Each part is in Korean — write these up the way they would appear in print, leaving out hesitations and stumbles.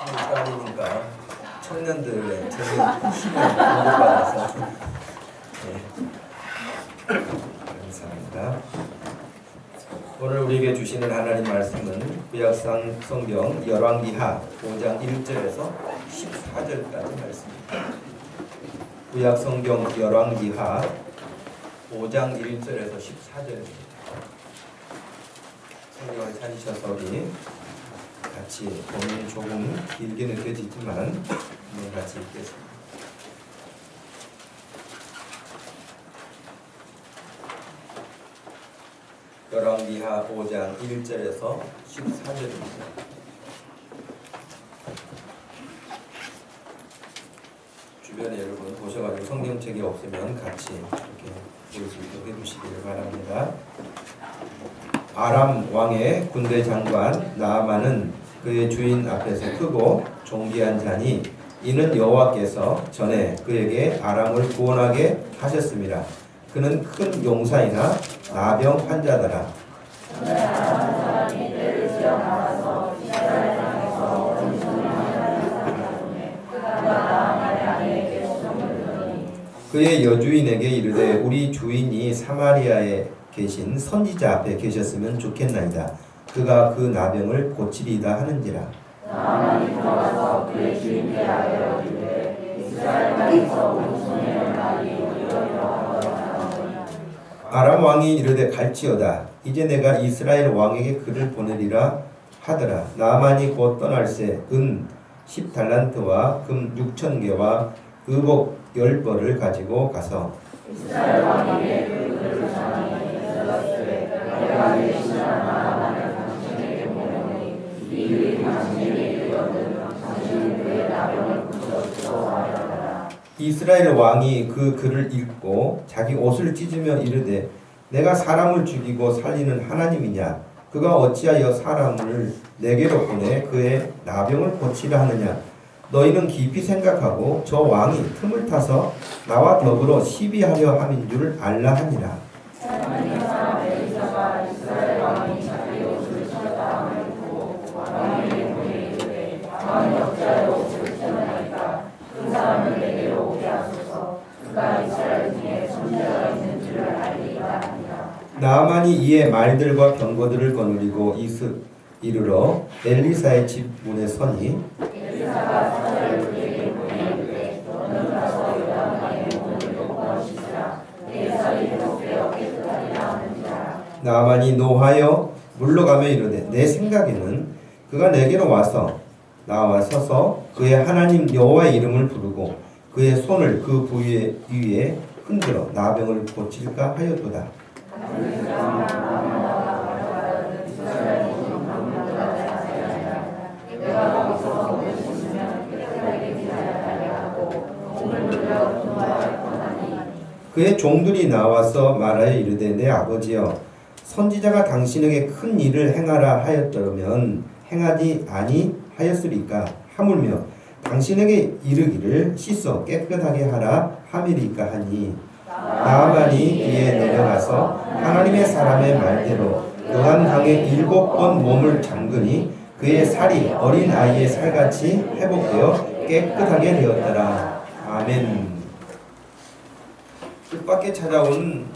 딸이니까 청년들의 힘을 받아서 감사합니다. 오늘 우리에게 주시는 하나님 말씀은 구약성 성경 열왕기하 5장 1절에서 14절까지 말씀입니다. 구약 성경 열왕기하 5장 1절에서 14절입니다. 성경을 찾으셔서 우리 같이 보면 조금 길게 느껴지지만 같이 읽겠습니다. 열왕기하 5장 1절에서 14절입니다. 주변에 여러분 보셔가지고 성경책이 없으면 같이 이렇게 볼 수 있도록 해주시기를 바랍니다. 아람 왕의 군대 장관 나아만은 그의 주인 앞에서 크고 존귀한 자니 이는 여호와께서 전에 그에게 아람을 구원하게 하셨습니다. 그는 큰 용사이나 나병 환자더라. 그의 여주인에게 이르되 우리 주인이 사마리아에 계신 선지자 앞에 계셨으면 좋겠나이다. 그가 그 나병을 고치리이다 하는지라. 나아만이 들어가서 그의 주인께 아뢰어 이르되 이스라엘 땅에서 우리 손에 날이 이르리라. 아람 왕이 이르되 갈지어다. 이제 내가 이스라엘 왕에게 그를 보내리라 하더라. 나아만이 곧 떠날새 은 10달란트와 금 6,000개와 의복 10벌을 가지고 가서 이스라엘 왕에게 그 글을 전하니 들었으되 내가 계시나 나아만을 당신에게 보내니 이 글이 당신에게 이르거든 당신은 그의 나병을 고쳐주소 하였더라. 이스라엘 왕이 그 글을 읽고 자기 옷을 찢으며 이르되 내가 사람을 죽이고 살리는 하나님이냐? 그가 어찌하여 사람을 내게로 보내 그의 나병을 고치라 하느냐? 너희는 깊이 생각하고 저 왕이 틈을 타서 나와 더불어 시비하려 함인 줄 알라 하니라. 나아만이 이에 말들과 병거들을 거느리고 이르러 엘리사의 집 문에 서니 엘리사가 사자를 그에게 보내이르되 너는 가서 요단강에 문을 놓고 씻으라 내 살이 회복되어 깨끗하리라 하는지라. 나아만이 노하여 물러가며 이르되 내 생각에는 그가 내게로 나와 서서 그의 하나님 여호와의 이름을 부르고 그의 손을 그 부위 위에 흔들어 나병을 고칠까 하였도다. 그의 종들이 나와서 말하여 이르되 내 아버지여 선지자가 당신에게 큰 일을 행하라 하였더면 행하지 아니하였으리까 하물며 당신에게 이르기를 씻어 깨끗하게 하라 함이리까 하니 나아만이 이에 내려가서 하나님의 사람의 말대로 요단강에 7번 몸을 잠그니 그의 살이 어린 아이의 살같이 회복되어 깨끗하게 되었더라. 아멘. 뜻밖의 찾아온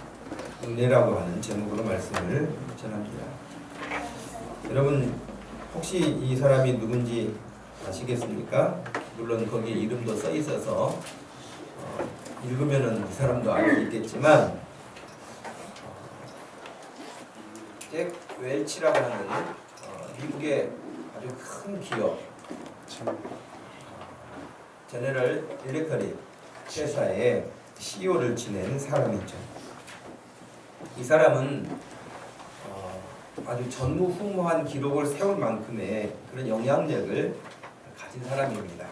은혜라고 하는 제목으로 말씀을 전합니다. 여러분 혹시 이 사람이 누군지 아시겠습니까? 물론 거기에 이름도 써 있어서 읽으면은 이 사람도 알 수 있겠지만 잭 웰치라고 하는 미국의 아주 큰 기업 제너럴 일렉트릭 회사의 CEO를 지낸 사람이죠. 이 사람은 아주 전무후무한 기록을 세울 만큼의 그런 영향력을 가진 사람입니다.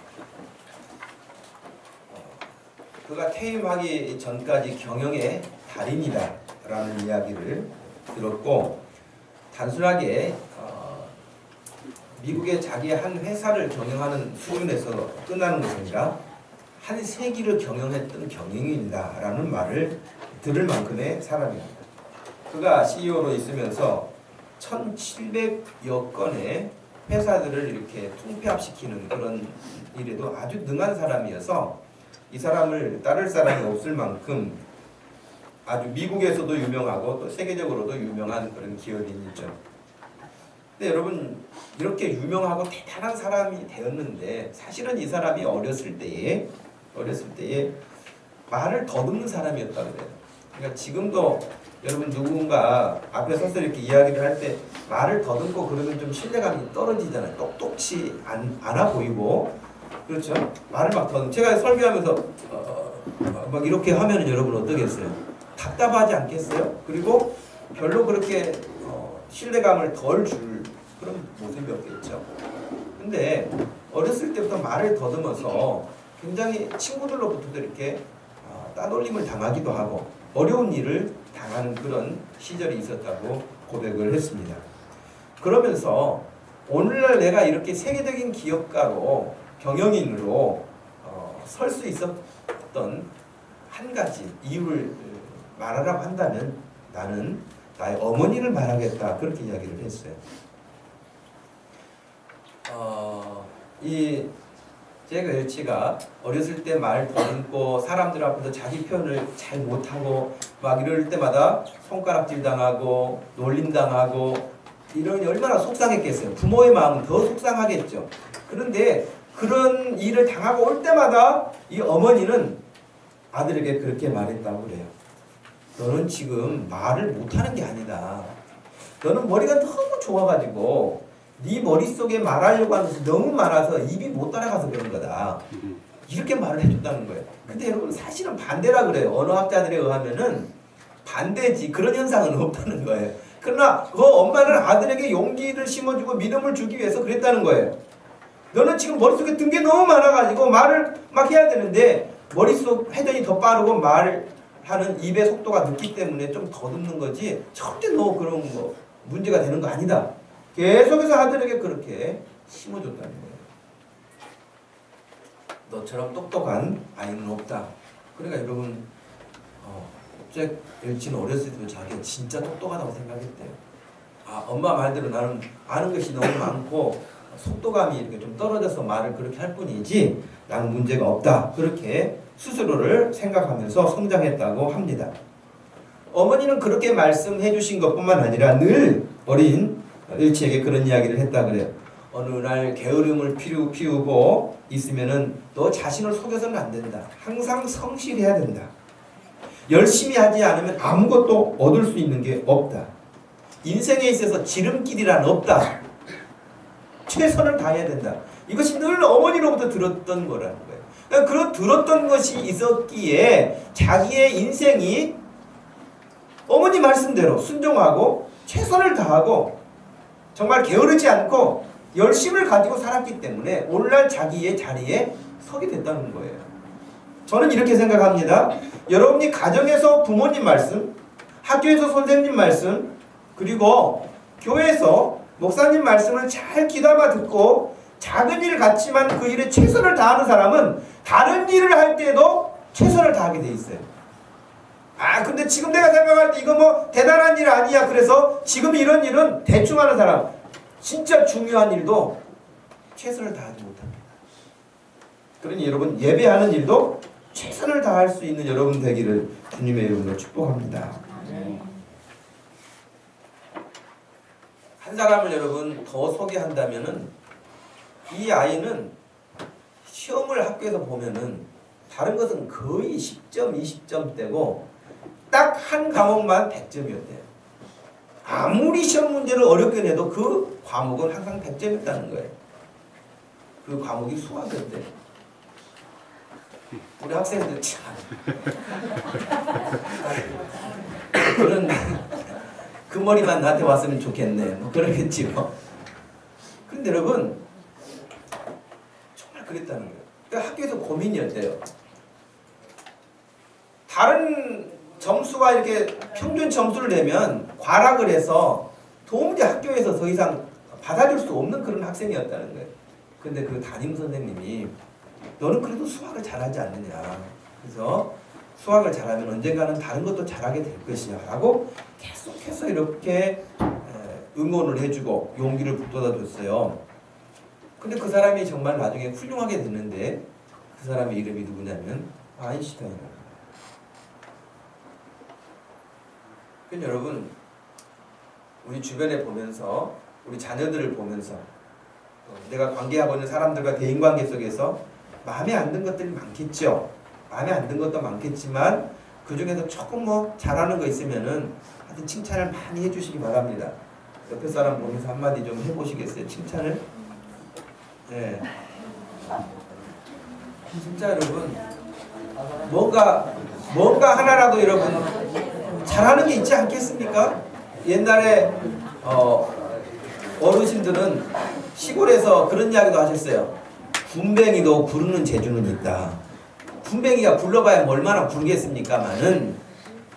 그가 퇴임하기 전까지 경영의 달인이다라는 이야기를 들었고 단순하게 미국의 자기의 한 회사를 경영하는 수준에서 끝나는 것이 아니라 한 세기를 경영했던 경영인이다라는 말을 들을 만큼의 사람입니다. 그가 CEO로 있으면서 1700여 건의 회사들을 이렇게 통폐합시키는 그런 일에도 아주 능한 사람이어서 이 사람을 따를 사람이 없을 만큼 아주 미국에서도 유명하고 또 세계적으로도 유명한 그런 기업인이죠. 근데 여러분 이렇게 유명하고 대단한 사람이 되었는데 사실은 이 사람이 어렸을 때에 말을 더듬는 사람이었다 그래요. 그러니까 지금도 여러분 누군가 앞에 서서 이렇게 이야기를 할 때 말을 더듬고 그러면 좀 신뢰감이 떨어지잖아요. 똑똑치 않아 보이고 그렇죠? 말을 막 더듬. 제가 설교하면서 막 이렇게 하면은 여러분 어떠겠어요? 답답하지 않겠어요? 그리고 별로 그렇게 신뢰감을 덜 줄 그런 모습이었겠죠. 근데 어렸을 때부터 말을 더듬어서 굉장히 친구들로부터도 이렇게 따돌림을 당하기도 하고 어려운 일을 당하는 그런 시절이 있었다고 고백을 했습니다. 그러면서 오늘날 내가 이렇게 세계적인 기업가로 경영인으로 설 수 있었던 한 가지 이유를 말하라고 한다면 나는 나의 어머니를 말하겠다 그렇게 이야기를 했어요. 이 잭 웰치가 어렸을 때 말 더듬고 사람들 앞에서 자기 표현을 잘 못하고 막 이럴 때마다 손가락질 당하고 놀림 당하고 이러니 얼마나 속상했겠어요. 부모의 마음은 더 속상하겠죠. 그런데 그런 일을 당하고 올 때마다 이 어머니는 아들에게 그렇게 말했다고 그래요. 너는 지금 말을 못하는 게 아니다. 너는 머리가 너무 좋아가지고 네 머릿속에 말하려고 하는 것이 너무 많아서 입이 못 따라가서 그런 거다. 이렇게 말을 해줬다는 거예요. 근데 여러분 사실은 반대라 그래요. 언어학자들에 의하면은 반대지 그런 현상은 없다는 거예요. 그러나 그 엄마는 아들에게 용기를 심어주고 믿음을 주기 위해서 그랬다는 거예요. 너는 지금 머릿속에 든 게 너무 많아가지고 말을 막 해야 되는데 머릿속 회전이 더 빠르고 말하는 입의 속도가 늦기 때문에 좀 더듬는 거지 절대 너 그런 거 문제가 되는 거 아니다. 계속해서 아들에게 그렇게 심어줬다는 거예요. 너처럼 똑똑한 아이는 없다. 그러니까 여러분 잭 웰치는 어렸을 때 자기가 진짜 똑똑하다고 생각했대요. 엄마 말대로 나는 아는 것이 너무 많고 속도감이 이렇게 좀 떨어져서 말을 그렇게 할 뿐이지 나는 문제가 없다. 그렇게 스스로를 생각하면서 성장했다고 합니다. 어머니는 그렇게 말씀해 주신 것뿐만 아니라 늘 어린 웰치에게 그런 이야기를 했다 그래요. 어느 날 게으름을 피우고 있으면은 너 자신을 속여서는 안 된다. 항상 성실해야 된다. 열심히 하지 않으면 아무것도 얻을 수 있는 게 없다. 인생에 있어서 지름길이란 없다. 최선을 다해야 된다. 이것이 늘 어머니로부터 들었던 거라는 거예요. 그러니까 들었던 것이 있었기에 자기의 인생이 어머니 말씀대로 순종하고 최선을 다하고 정말 게으르지 않고 열심을 가지고 살았기 때문에 오늘날 자기의 자리에 서게 됐다는 거예요. 저는 이렇게 생각합니다. 여러분이 가정에서 부모님 말씀, 학교에서 선생님 말씀, 그리고 교회에서 목사님 말씀을 잘 귀담아 듣고 작은 일 같지만 그 일에 최선을 다하는 사람은 다른 일을 할 때도 최선을 다하게 돼 있어요. 근데 지금 내가 생각할 때 이거 뭐 대단한 일 아니야. 그래서 지금 이런 일은 대충 하는 사람, 진짜 중요한 일도 최선을 다하지 못합니다. 그러니 여러분 예배하는 일도 최선을 다할 수 있는 여러분 되기를 주님의 이름으로 축복합니다. 한 사람을 여러분 더 소개한다면은 이 아이는 시험을 학교에서 보면은 다른 것은 거의 10점, 20점대고 딱 한 과목만 100점이었대요. 아무리 시험 문제를 어렵게 내도 그 과목은 항상 100점이었다는 거예요. 그 과목이 수학이었대요. 우리 학생들 참 그런 그 머리만 나한테 왔으면 좋겠네. 뭐 그러겠지요. 그런데 여러분 정말 그랬다는 거예요. 그러니까 학교에서 고민이었대요. 다른 점수가 이렇게 평균 점수를 내면 과락을 해서 도무지 학교에서 더 이상 받아줄 수 없는 그런 학생이었다는 거예요. 근데 그 담임 선생님이 너는 그래도 수학을 잘하지 않느냐. 그래서 수학을 잘하면 언젠가는 다른 것도 잘하게 될 것이야 라고 계속해서 이렇게 응원을 해주고 용기를 북돋아 줬어요. 근데 그 사람이 정말 나중에 훌륭하게 됐는데 그 사람의 이름이 누구냐면 아인슈타인이라고. 그러니까 여러분, 우리 주변에 보면서, 우리 자녀들을 보면서, 내가 관계하고 있는 사람들과 대인관계 속에서 마음에 안 든 것들이 많겠죠. 마음에 안 든 것도 많겠지만 그 중에서 조금 뭐 잘하는 거 있으면은 하여튼 칭찬을 많이 해주시기 바랍니다. 옆에 사람 보면서 한마디 좀 해보시겠어요? 칭찬을? 네. 진짜 여러분, 뭔가 하나라도 여러분 잘하는 게 있지 않겠습니까? 옛날에 어르신들은 시골에서 그런 이야기도 하셨어요. 군뱅이도 구르는 재주는 있다. 군뱅이가 굴러봐야 얼마나 구르겠습니까마는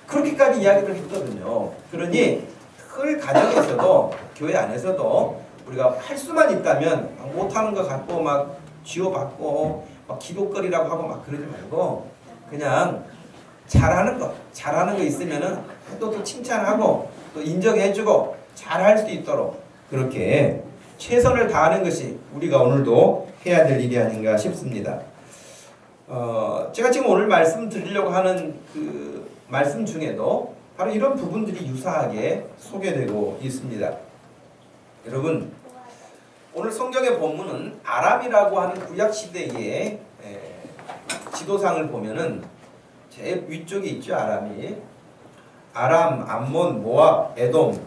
그렇게까지 이야기를 했거든요. 그러니 그 가정에서도 교회 안에서도 우리가 할 수만 있다면 못하는 거 갖고 막 쥐어받고 막 기독거리라고 하고 막 그러지 말고 그냥 잘하는 거 있으면은 또 칭찬하고 또 인정해주고 잘할 수 있도록 그렇게 최선을 다하는 것이 우리가 오늘도 해야 될 일이 아닌가 싶습니다. 제가 지금 오늘 말씀드리려고 하는 그 말씀 중에도 바로 이런 부분들이 유사하게 소개되고 있습니다. 여러분, 오늘 성경의 본문은 아람이라고 하는 구약 시대의 지도상을 보면은 제일 위쪽에 있죠. 아람이. 아람, 암몬, 모압, 에돔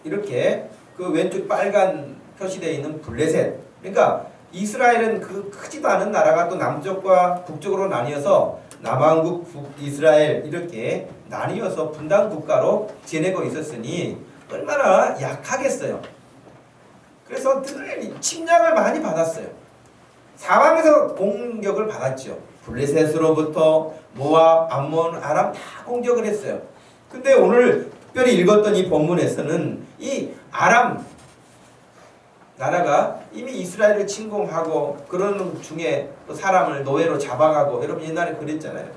이렇게 그 왼쪽 빨간 표시되어 있는 블레셋. 그러니까 이스라엘은 그 크지도 않은 나라가 또 남쪽과 북쪽으로 나뉘어서 남왕국, 북이스라엘 이렇게 나뉘어서 분단 국가로 지내고 있었으니 얼마나 약하겠어요. 그래서 늘 침략을 많이 받았어요. 사방에서 공격을 받았죠. 블레셋으로부터 모압, 암몬, 아람 다 공격을 했어요. 근데 오늘 특별히 읽었던 이 본문에서는 이 아람 나라가 이미 이스라엘을 침공하고 그러는 중에 또 사람을 노예로 잡아가고, 여러분 옛날에 그랬잖아요.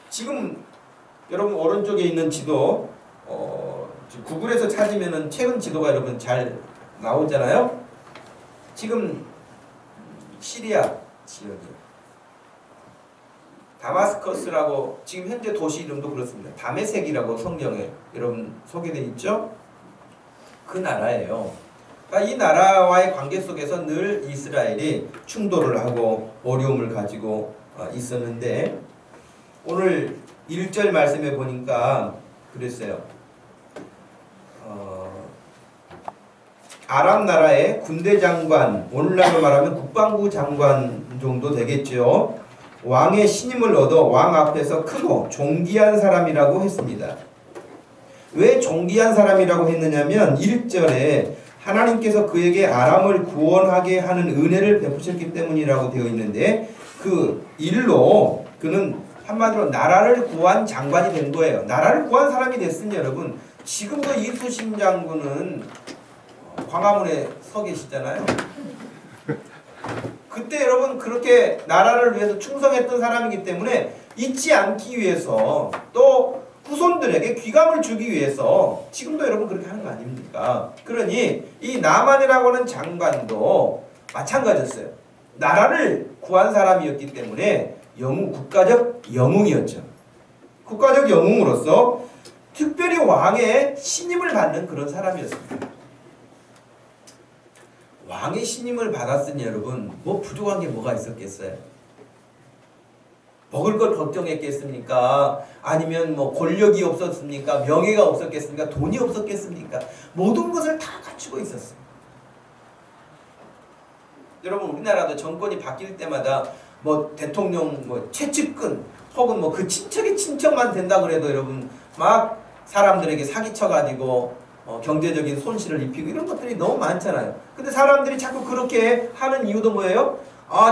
지금 여러분 오른쪽에 있는 지도 구글에서 찾으면은 최근 지도가 여러분 잘 나오잖아요. 지금 시리아 지역이요. 다마스커스라고 지금 현재 도시 이름도 그렇습니다. 다메섹이라고 성경에 여러분 소개되어 있죠. 그 나라예요. 그러니까 이 나라와의 관계 속에서 늘 이스라엘이 충돌을 하고 어려움을 가지고 있었는데 오늘 1절 말씀에 보니까 그랬어요. 아람 나라의 군대 장관, 오늘날로 말하면 국방부 장관 정도 되겠죠. 왕의 신임을 얻어 왕 앞에서 크고 존귀한 사람이라고 했습니다. 왜 존귀한 사람이라고 했느냐면 1절에 하나님께서 그에게 아람을 구원하게 하는 은혜를 베푸셨기 때문이라고 되어 있는데 그 일로 그는 한마디로 나라를 구한 장관이 된 거예요. 나라를 구한 사람이 됐으니 여러분 지금도 이수심 장군은 광화문에 서 계시잖아요. 그때 여러분 그렇게 나라를 위해서 충성했던 사람이기 때문에 잊지 않기 위해서 또 후손들에게 귀감을 주기 위해서 지금도 여러분 그렇게 하는 거 아닙니까? 그러니 이 나만이라고 하는 장관도 마찬가지였어요. 나라를 구한 사람이었기 때문에 국가적 영웅이었죠. 국가적 영웅으로서 특별히 왕의 신임을 받는 그런 사람이었습니다. 왕의 신임을 받았으니 여러분 뭐 부족한 게 뭐가 있었겠어요? 먹을 걸 걱정했겠습니까? 아니면 뭐 권력이 없었습니까? 명예가 없었겠습니까? 돈이 없었겠습니까? 모든 것을 다 갖추고 있었어요. 여러분 우리나라도 정권이 바뀔 때마다 뭐 대통령 뭐 최측근 혹은 뭐 그 친척의 친척만 된다 그래도 여러분 막 사람들에게 사기쳐가지고 경제적인 손실을 입히고 이런 것들이 너무 많잖아요. 근데 사람들이 자꾸 그렇게 하는 이유도 뭐예요?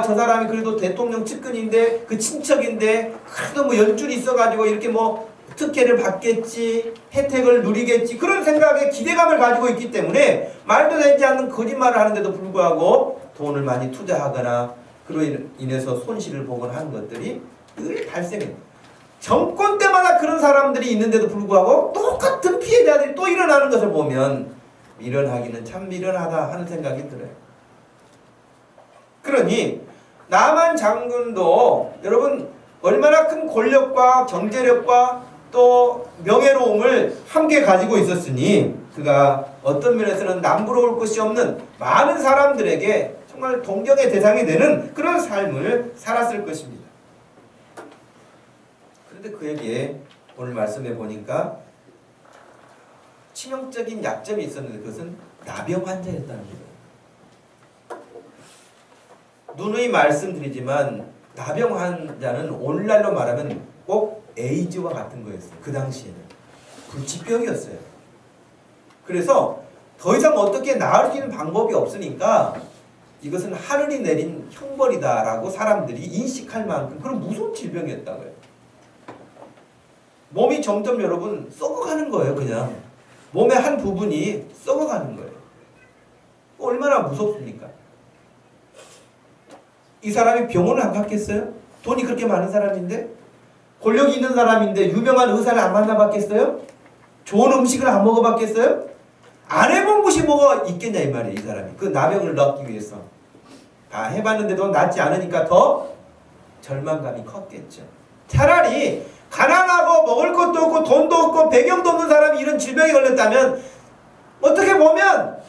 저 사람이 그래도 대통령 측근인데 그 친척인데 그래도 뭐 연줄이 있어가지고 이렇게 뭐 특혜를 받겠지, 혜택을 누리겠지 그런 생각에 기대감을 가지고 있기 때문에 말도 되지 않는 거짓말을 하는데도 불구하고 돈을 많이 투자하거나 그로 인해서 손실을 보거나 하는 것들이 늘 발생해요. 정권 때마다 그런 사람들이 있는데도 불구하고 똑같은 피해자들이 또 일어나는 것을 보면 미련하기는 참 미련하다 하는 생각이 들어요. 그러니 나만 장군도 여러분 얼마나 큰 권력과 경제력과 또 명예로움을 함께 가지고 있었으니 그가 어떤 면에서는 남부러울 것이 없는 많은 사람들에게 정말 동경의 대상이 되는 그런 삶을 살았을 것입니다. 그런데 그에게 오늘 말씀해 보니까 치명적인 약점이 있었는데 그것은 나병 환자였다는 거예요. 누누이 말씀드리지만 나병 환자는 오늘날로 말하면 꼭 에이즈와 같은 거였어요. 그 당시에는 불치병이었어요. 그래서 더 이상 어떻게 나을 수 있는 방법이 없으니까 이것은 하늘이 내린 형벌이다라고 사람들이 인식할 만큼 그런 무서운 질병이었다고요. 몸이 점점 여러분 썩어가는 거예요. 그냥 몸의 한 부분이 썩어가는 거예요. 얼마나 무섭습니까? 이 사람이 병원을 안 갔겠어요? 돈이 그렇게 많은 사람인데? 권력이 있는 사람인데 유명한 의사를 안 만나봤겠어요? 좋은 음식을 안 먹어봤겠어요? 안 해본 것이 뭐가 있겠냐 이 말이에요. 이 사람이 그 나병을 낫기 위해서 다 해봤는데도 낫지 않으니까 더 절망감이 컸겠죠. 차라리 가난하고 먹을 것도 없고 돈도 없고 배경도 없는 사람이 이런 질병에 걸렸다면 어떻게 보면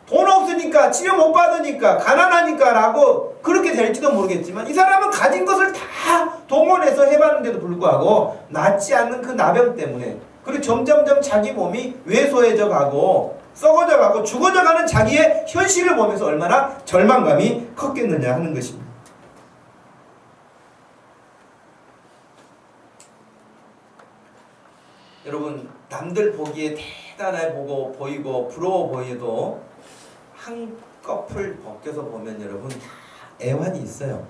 돈 없으니까 치료 못 받으니까 가난하니까 라고 그렇게 될지도 모르겠지만 이 사람은 가진 것을 다 동원해서 해봤는데도 불구하고 낫지 않는 그 나병 때문에 그리고 점점점 자기 몸이 왜소해져 가고 썩어져 가고 죽어져 가는 자기의 현실을 보면서 얼마나 절망감이 컸겠느냐 하는 것입니다. 여러분 남들 보기에 대단해 보이고 부러워 보여도 한꺼풀 벗겨서 보면 여러분 다 애환이 있어요.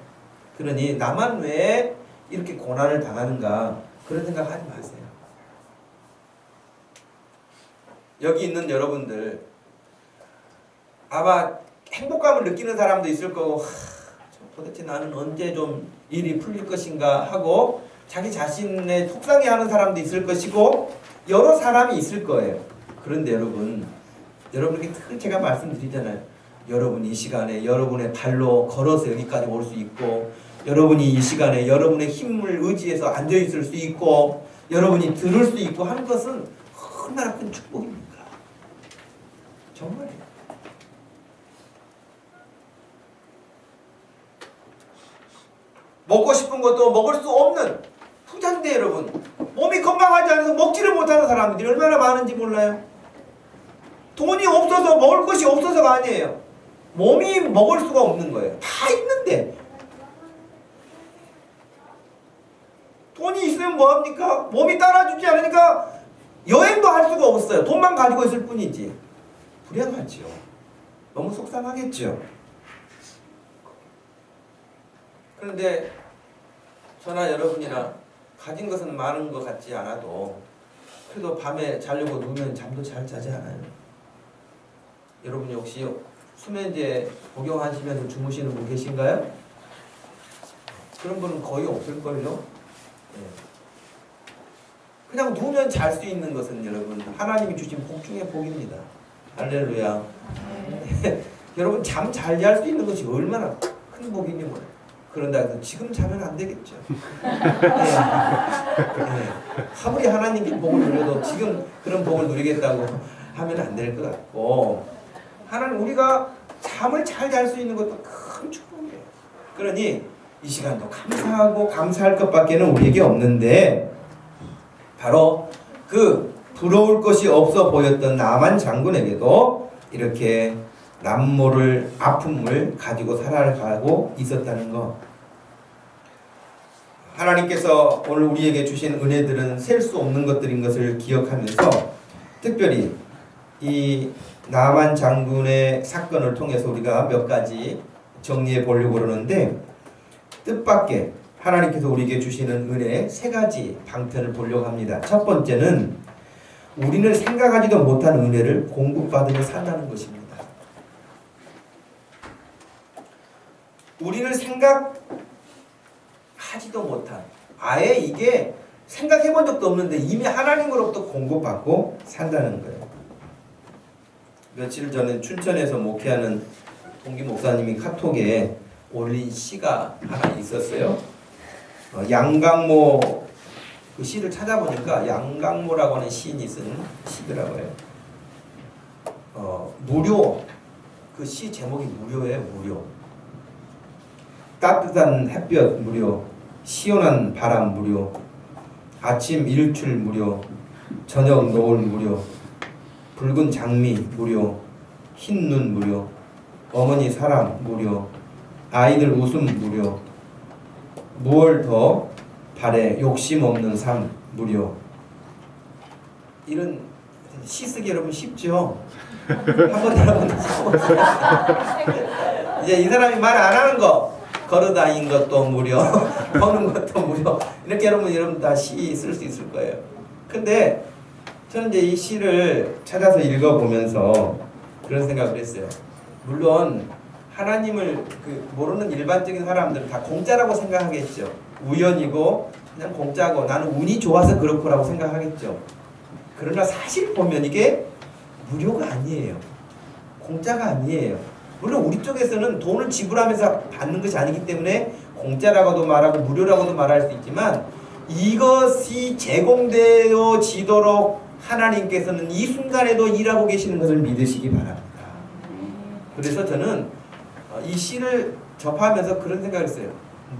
그러니 나만 왜 이렇게 고난을 당하는가 그런 생각하지 마세요. 여기 있는 여러분들 아마 행복감을 느끼는 사람도 있을 거고 도대체 나는 언제 좀 일이 풀릴 것인가 하고 자기 자신의 속상해하는 사람도 있을 것이고 여러 사람이 있을 거예요. 그런데 여러분에게 늘 제가 말씀드리잖아요. 여러분이 이 시간에 여러분의 발로 걸어서 여기까지 올 수 있고 여러분이 이 시간에 여러분의 힘을 의지해서 앉아있을 수 있고 여러분이 들을 수 있고 하는 것은 얼마나 큰 축복입니까? 정말이에요. 먹고 싶은 것도 먹을 수 없는 부자인데 여러분 몸이 건강하지 않아서 먹지를 못하는 사람들이 얼마나 많은지 몰라요. 돈이 없어서 먹을 것이 없어서가 아니에요. 몸이 먹을 수가 없는 거예요. 다 있는데 돈이 있으면 뭐합니까? 몸이 따라주지 않으니까 여행도 할 수가 없어요. 돈만 가지고 있을 뿐이지. 불행하죠. 너무 속상하겠죠. 그런데 저나 여러분이나 가진 것은 많은 것 같지 않아도 그래도 밤에 자려고 누우면 잠도 잘 자지 않아요. 여러분이 혹시 수면제 복용하시면서 주무시는 분 계신가요? 그런 분은 거의 없을걸요? 네. 그냥 누우면 잘 수 있는 것은 여러분 하나님이 주신 복 중의 복입니다. 할렐루야. 여러분 잠 잘 잘 수 있는 것이 얼마나 큰 복인지 몰라요. 그런다 해서 지금 자면 안 되겠죠. 네. 아무리 하나님께 복을 누려도 지금 그런 복을 누리겠다고 하면 안 될 것 같고 하나님 우리가 잠을 잘 잘 수 있는 것도 큰 축복이에요. 그러니 이 시간도 감사하고 감사할 것밖에는 우리에게 없는데 바로 그 부러울 것이 없어 보였던 나만 장군에게도 이렇게 남모를 아픔을 가지고 살아가고 있었다는 것. 하나님께서 오늘 우리에게 주신 은혜들은 셀 수 없는 것들인 것을 기억하면서 특별히 이 나만 장군의 사건을 통해서 우리가 몇 가지 정리해 보려고 그러는데 뜻밖의 하나님께서 우리에게 주시는 은혜 세 가지 방편을 보려고 합니다. 첫 번째는 우리는 생각하지도 못한 은혜를 공급받으며 산다는 것입니다. 우리는 생각하지도 못한 아예 이게 생각해 본 적도 없는데 이미 하나님으로부터 공급받고 산다는 거예요. 며칠 전에 춘천에서 목회하는 동기 목사님이 카톡에 올린 시가 하나 있었어요. 양강모 그 시를 찾아보니까 양강모라고 하는 시인이 쓴 시더라고요. 무료, 그 시 제목이 무료예요. 무료. 따뜻한 햇볕 무료, 시원한 바람 무료, 아침 일출 무료, 저녁 노을 무료, 붉은 장미 무료, 흰 눈 무료, 어머니 사랑 무료, 아이들 웃음 무료, 무얼 더 바래 욕심 없는 삶 무료. 이런 시 쓰기 여러분 쉽죠? 한번 들어보세요. 이제 이 사람이 말 안 하는 거, 걸어다니는 것도 무료, 보는 것도 무료. 이렇게 여러분 다 시 쓸 수 있을 거예요. 근데 저는 이제 이 시를 찾아서 읽어보면서 그런 생각을 했어요. 물론 하나님을 모르는 일반적인 사람들은 다 공짜라고 생각하겠죠. 우연이고 그냥 공짜고 나는 운이 좋아서 그렇고라고 생각하겠죠. 그러나 사실 보면 이게 무료가 아니에요. 공짜가 아니에요. 물론 우리 쪽에서는 돈을 지불하면서 받는 것이 아니기 때문에 공짜라고도 말하고 무료라고도 말할 수 있지만 이것이 제공되어지도록 하나님께서는 이 순간에도 일하고 계시는 것을 믿으시기 바랍니다. 그래서 저는 이 시를 접하면서 그런 생각을 했어요.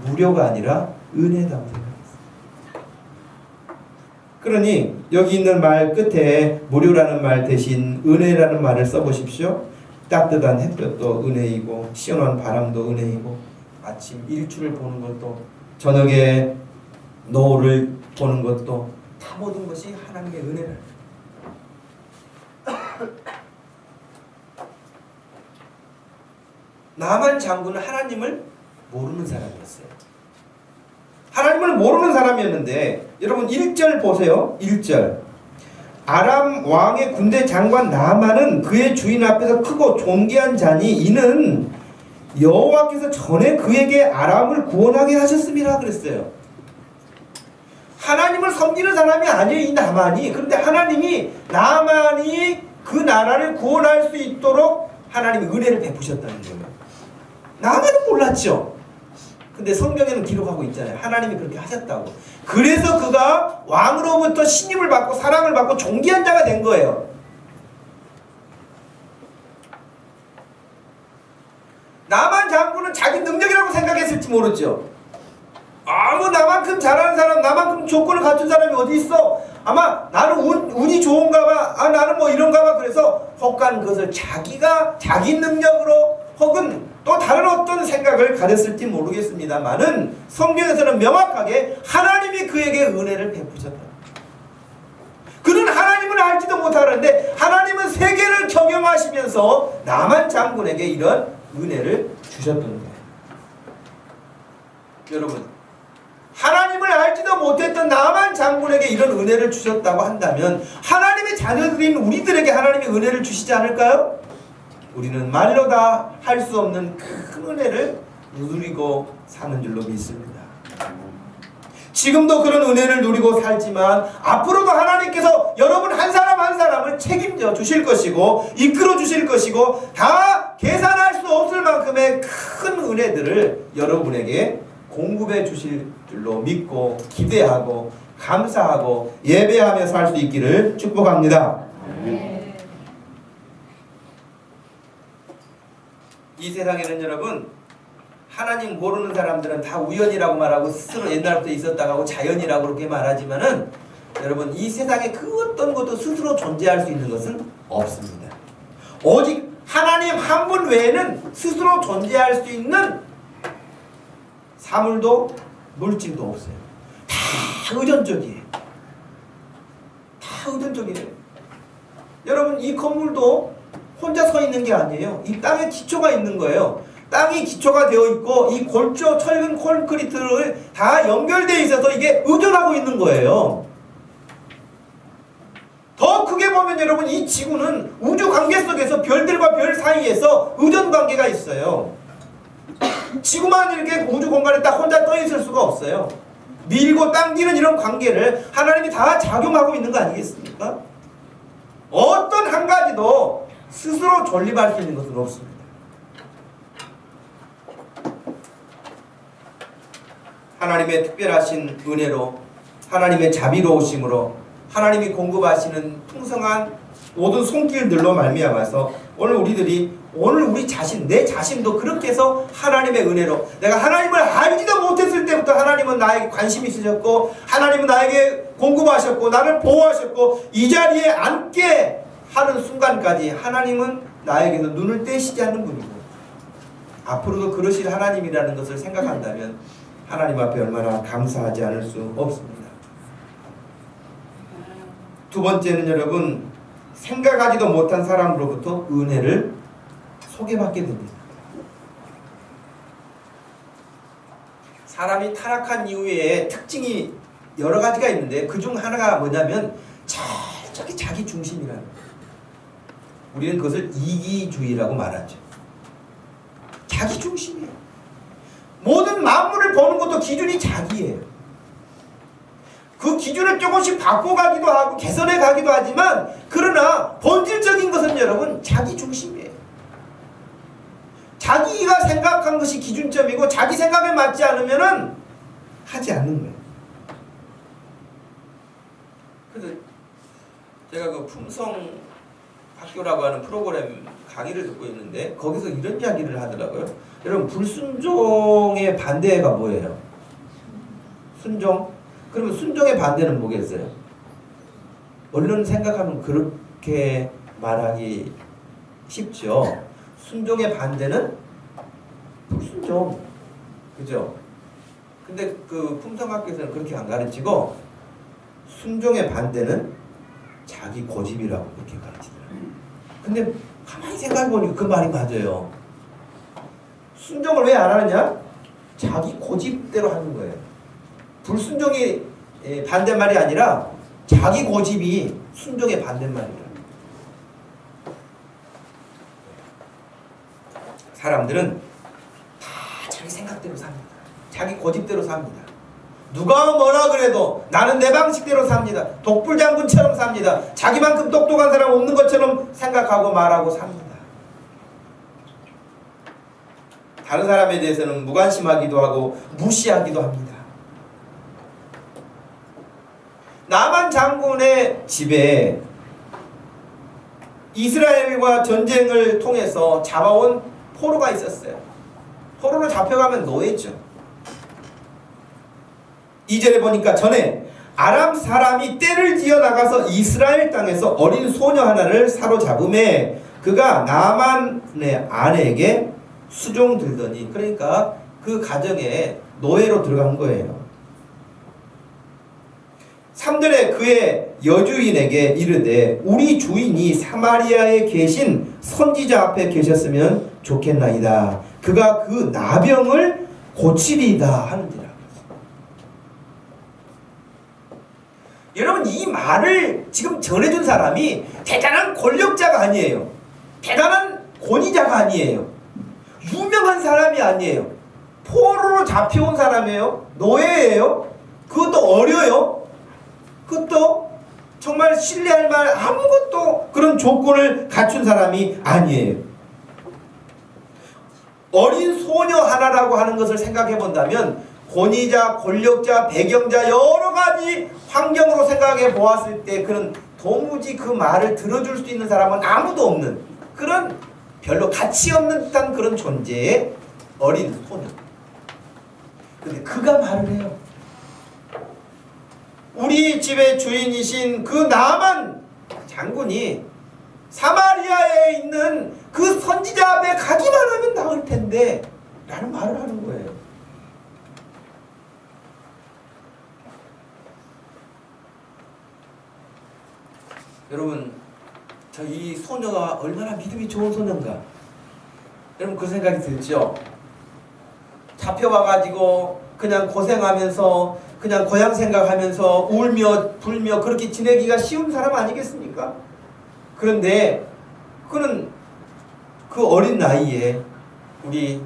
무료가 아니라 은혜다고 생각했어요. 그러니 여기 있는 말 끝에 무료라는 말 대신 은혜라는 말을 써보십시오. 따뜻한 햇볕도 은혜이고 시원한 바람도 은혜이고 아침 일출을 보는 것도 저녁에 노을을 보는 것도 다 모든 것이 하나님의 은혜를. 나만 장군은 하나님을 모르는 사람이었어요. 하나님을 모르는 사람이었는데 여러분 1절 보세요. 1절 아람 왕의 군대 장관 나만은 그의 주인 앞에서 크고 존귀한 자니 이는 여호와께서 전에 그에게 아람을 구원하게 하셨음이라 그랬어요. 하나님을 섬기는 사람이 아니에요. 이 나만이. 그런데 하나님이 나만이 그 나라를 구원할 수 있도록 하나님이 은혜를 베푸셨다는 거예요. 나만은 몰랐죠. 근데 성경에는 기록하고 있잖아요. 하나님이 그렇게 하셨다고. 그래서 그가 왕으로부터 신임을 받고 사랑을 받고 존귀한 자가 된 거예요. 나만 장군은 자기 능력이라고 생각했을지 모르죠. 아무 나만큼 잘하는 사람, 나만큼 조건을 갖춘 사람이 어디 있어? 아마 나는 운이 좋은가 봐. 나는 뭐 이런가 봐. 그래서 혹간 그것을 자기 능력으로 혹은 또 다른 어떤 생각을 가졌을지 모르겠습니다만은 성경에서는 명확하게 하나님이 그에게 은혜를 베푸셨다. 그는 하나님을 알지도 못하는데 하나님은 세계를 경영하시면서 나만 장군에게 이런 은혜를 주셨던 거예요. 여러분, 하나님을 알지도 못했던 나만 장군에게 이런 은혜를 주셨다고 한다면 하나님의 자녀들인 우리들에게 하나님의 은혜를 주시지 않을까요? 우리는 말로 다 할 수 없는 큰 은혜를 누리고 사는 줄로 믿습니다. 지금도 그런 은혜를 누리고 살지만 앞으로도 하나님께서 여러분 한 사람 한 사람을 책임져 주실 것이고 이끌어 주실 것이고 다 계산할 수 없을 만큼의 큰 은혜들을 여러분에게 공급해 주실 줄로 믿고 기대하고 감사하고 예배하며 살 수 있기를 축복합니다. 이 세상에는 여러분 하나님 모르는 사람들은 다 우연이라고 말하고 스스로 옛날부터 있었다고 하고 자연이라고 그렇게 말하지만은 여러분 이 세상에 그 어떤 것도 스스로 존재할 수 있는 것은 없습니다. 오직 하나님 한 분 외에는 스스로 존재할 수 있는 사물도 물질도 없어요. 다 의존적이에요. 다 의존적이에요. 여러분 이 건물도 혼자 서 있는 게 아니에요. 이 땅에 기초가 있는 거예요. 땅이 기초가 되어 있고 이 골조, 철근, 콘크리트를 다 연결되어 있어서 이게 의존하고 있는 거예요. 더 크게 보면 여러분 이 지구는 우주 관계 속에서 별들과 별 사이에서 의존 관계가 있어요. 지구만 이렇게 우주 공간에 딱 혼자 떠 있을 수가 없어요. 밀고 당기는 이런 관계를 하나님이 다 작용하고 있는 거 아니겠습니까? 어떤 한 가지도 스스로 존립할 수 있는 것은 없습니다. 하나님의 특별하신 은혜로, 하나님의 자비로우심으로, 하나님이 공급하시는 풍성한 모든 손길들로 말미암아서 오늘 우리 자신, 내 자신도 그렇게 해서 하나님의 은혜로, 내가 하나님을 알지도 못했을 때부터 하나님은 나에게 관심이 있으셨고, 하나님은 나에게 공급하셨고, 나를 보호하셨고, 이 자리에 앉게 하는 순간까지 하나님은 나에게서 눈을 떼시지 않는 분이고, 앞으로도 그러실 하나님이라는 것을 생각한다면 하나님 앞에 얼마나 감사하지 않을 수 없습니다. 두 번째는 여러분, 생각하지도 못한 사람으로부터 은혜를 소개받게 됩니다. 사람이 타락한 이후에 특징이 여러 가지가 있는데 그 중 하나가 뭐냐면 자기 중심이라는 거예요. 우리는 그것을 이기주의라고 말하죠. 자기 중심이에요. 모든 만물을 보는 것도 기준이 자기예요. 그 기준을 조금씩 바꿔가기도 하고 개선해 가기도 하지만, 그러나 본질적인 것은 여러분 자기 중심이에요. 자기가 생각한 것이 기준점이고 자기 생각에 맞지 않으면은 하지 않는 거예요. 그래서 제가 그 품성 학교라고 하는 프로그램 강의를 듣고 있는데 거기서 이런 이야기를 하더라고요. 여러분, 불순종의 반대가 뭐예요? 순종? 그러면 순종의 반대는 뭐겠어요? 얼른 생각하면 그렇게 말하기 쉽죠. 순종의 반대는 불순종. 그죠? 근데 그 품성학교에서는 그렇게 안 가르치고 순종의 반대는 자기 고집이라고 그렇게 가르치더라고요. 근데 가만히 생각해보니까 그 말이 맞아요. 순종을 왜 안 하느냐? 자기 고집대로 하는 거예요. 불순종이 반대말이 아니라 자기 고집이 순종의 반대말이에요. 사람들은 다 자기 생각대로 삽니다. 자기 고집대로 삽니다. 누가 뭐라 그래도 나는 내 방식대로 삽니다. 독불장군처럼 삽니다. 자기만큼 똑똑한 사람 없는 것처럼 생각하고 말하고 삽니다. 다른 사람에 대해서는 무관심하기도 하고 무시하기도 합니다. 나만 장군의 집에 이스라엘과 전쟁을 통해서 잡아온 포로가 있었어요. 포로로 잡혀가면 노예죠. 2절에 보니까 전에 아람 사람이 떼를 지어 나가서 이스라엘 땅에서 어린 소녀 하나를 사로잡음에 그가 나만의 아내에게 수종들더니, 그러니까 그 가정에 노예로 들어간 거예요. 3절에 그의 여주인에게 이르되 우리 주인이 사마리아에 계신 선지자 앞에 계셨으면 좋겠나이다. 그가 그 나병을 고치리이다 하는지라. 여러분, 이 말을 지금 전해준 사람이 대단한 권력자가 아니에요. 대단한 권위자가 아니에요. 유명한 사람이 아니에요. 포로로 잡혀온 사람이에요. 노예예요. 그것도 어려요. 그것도 정말 신뢰할 만 아무것도 그런 조건을 갖춘 사람이 아니에요. 어린 소녀 하나라고 하는 것을 생각해 본다면 권위자, 권력자, 배경자 여러 가지 환경으로 생각해 보았을 때 그런 도무지 그 말을 들어줄 수 있는 사람은 아무도 없는 그런 별로 가치 없는 듯한 그런 존재의 어린 소녀. 근데 그가 말을 해요. 우리 집의 주인이신 그 나만 장군이 사마리아에 있는 그 선지자 앞에 가기만 하면 나을 텐데 라는 말을 하는 거예요. 여러분, 저 이 소녀가 얼마나 믿음이 좋은 소녀인가. 여러분, 그 생각이 들죠? 잡혀와가지고 그냥 고생하면서 그냥 고향 생각하면서 울며 불며 그렇게 지내기가 쉬운 사람 아니겠습니까? 그런데 그는 그 어린 나이에 우리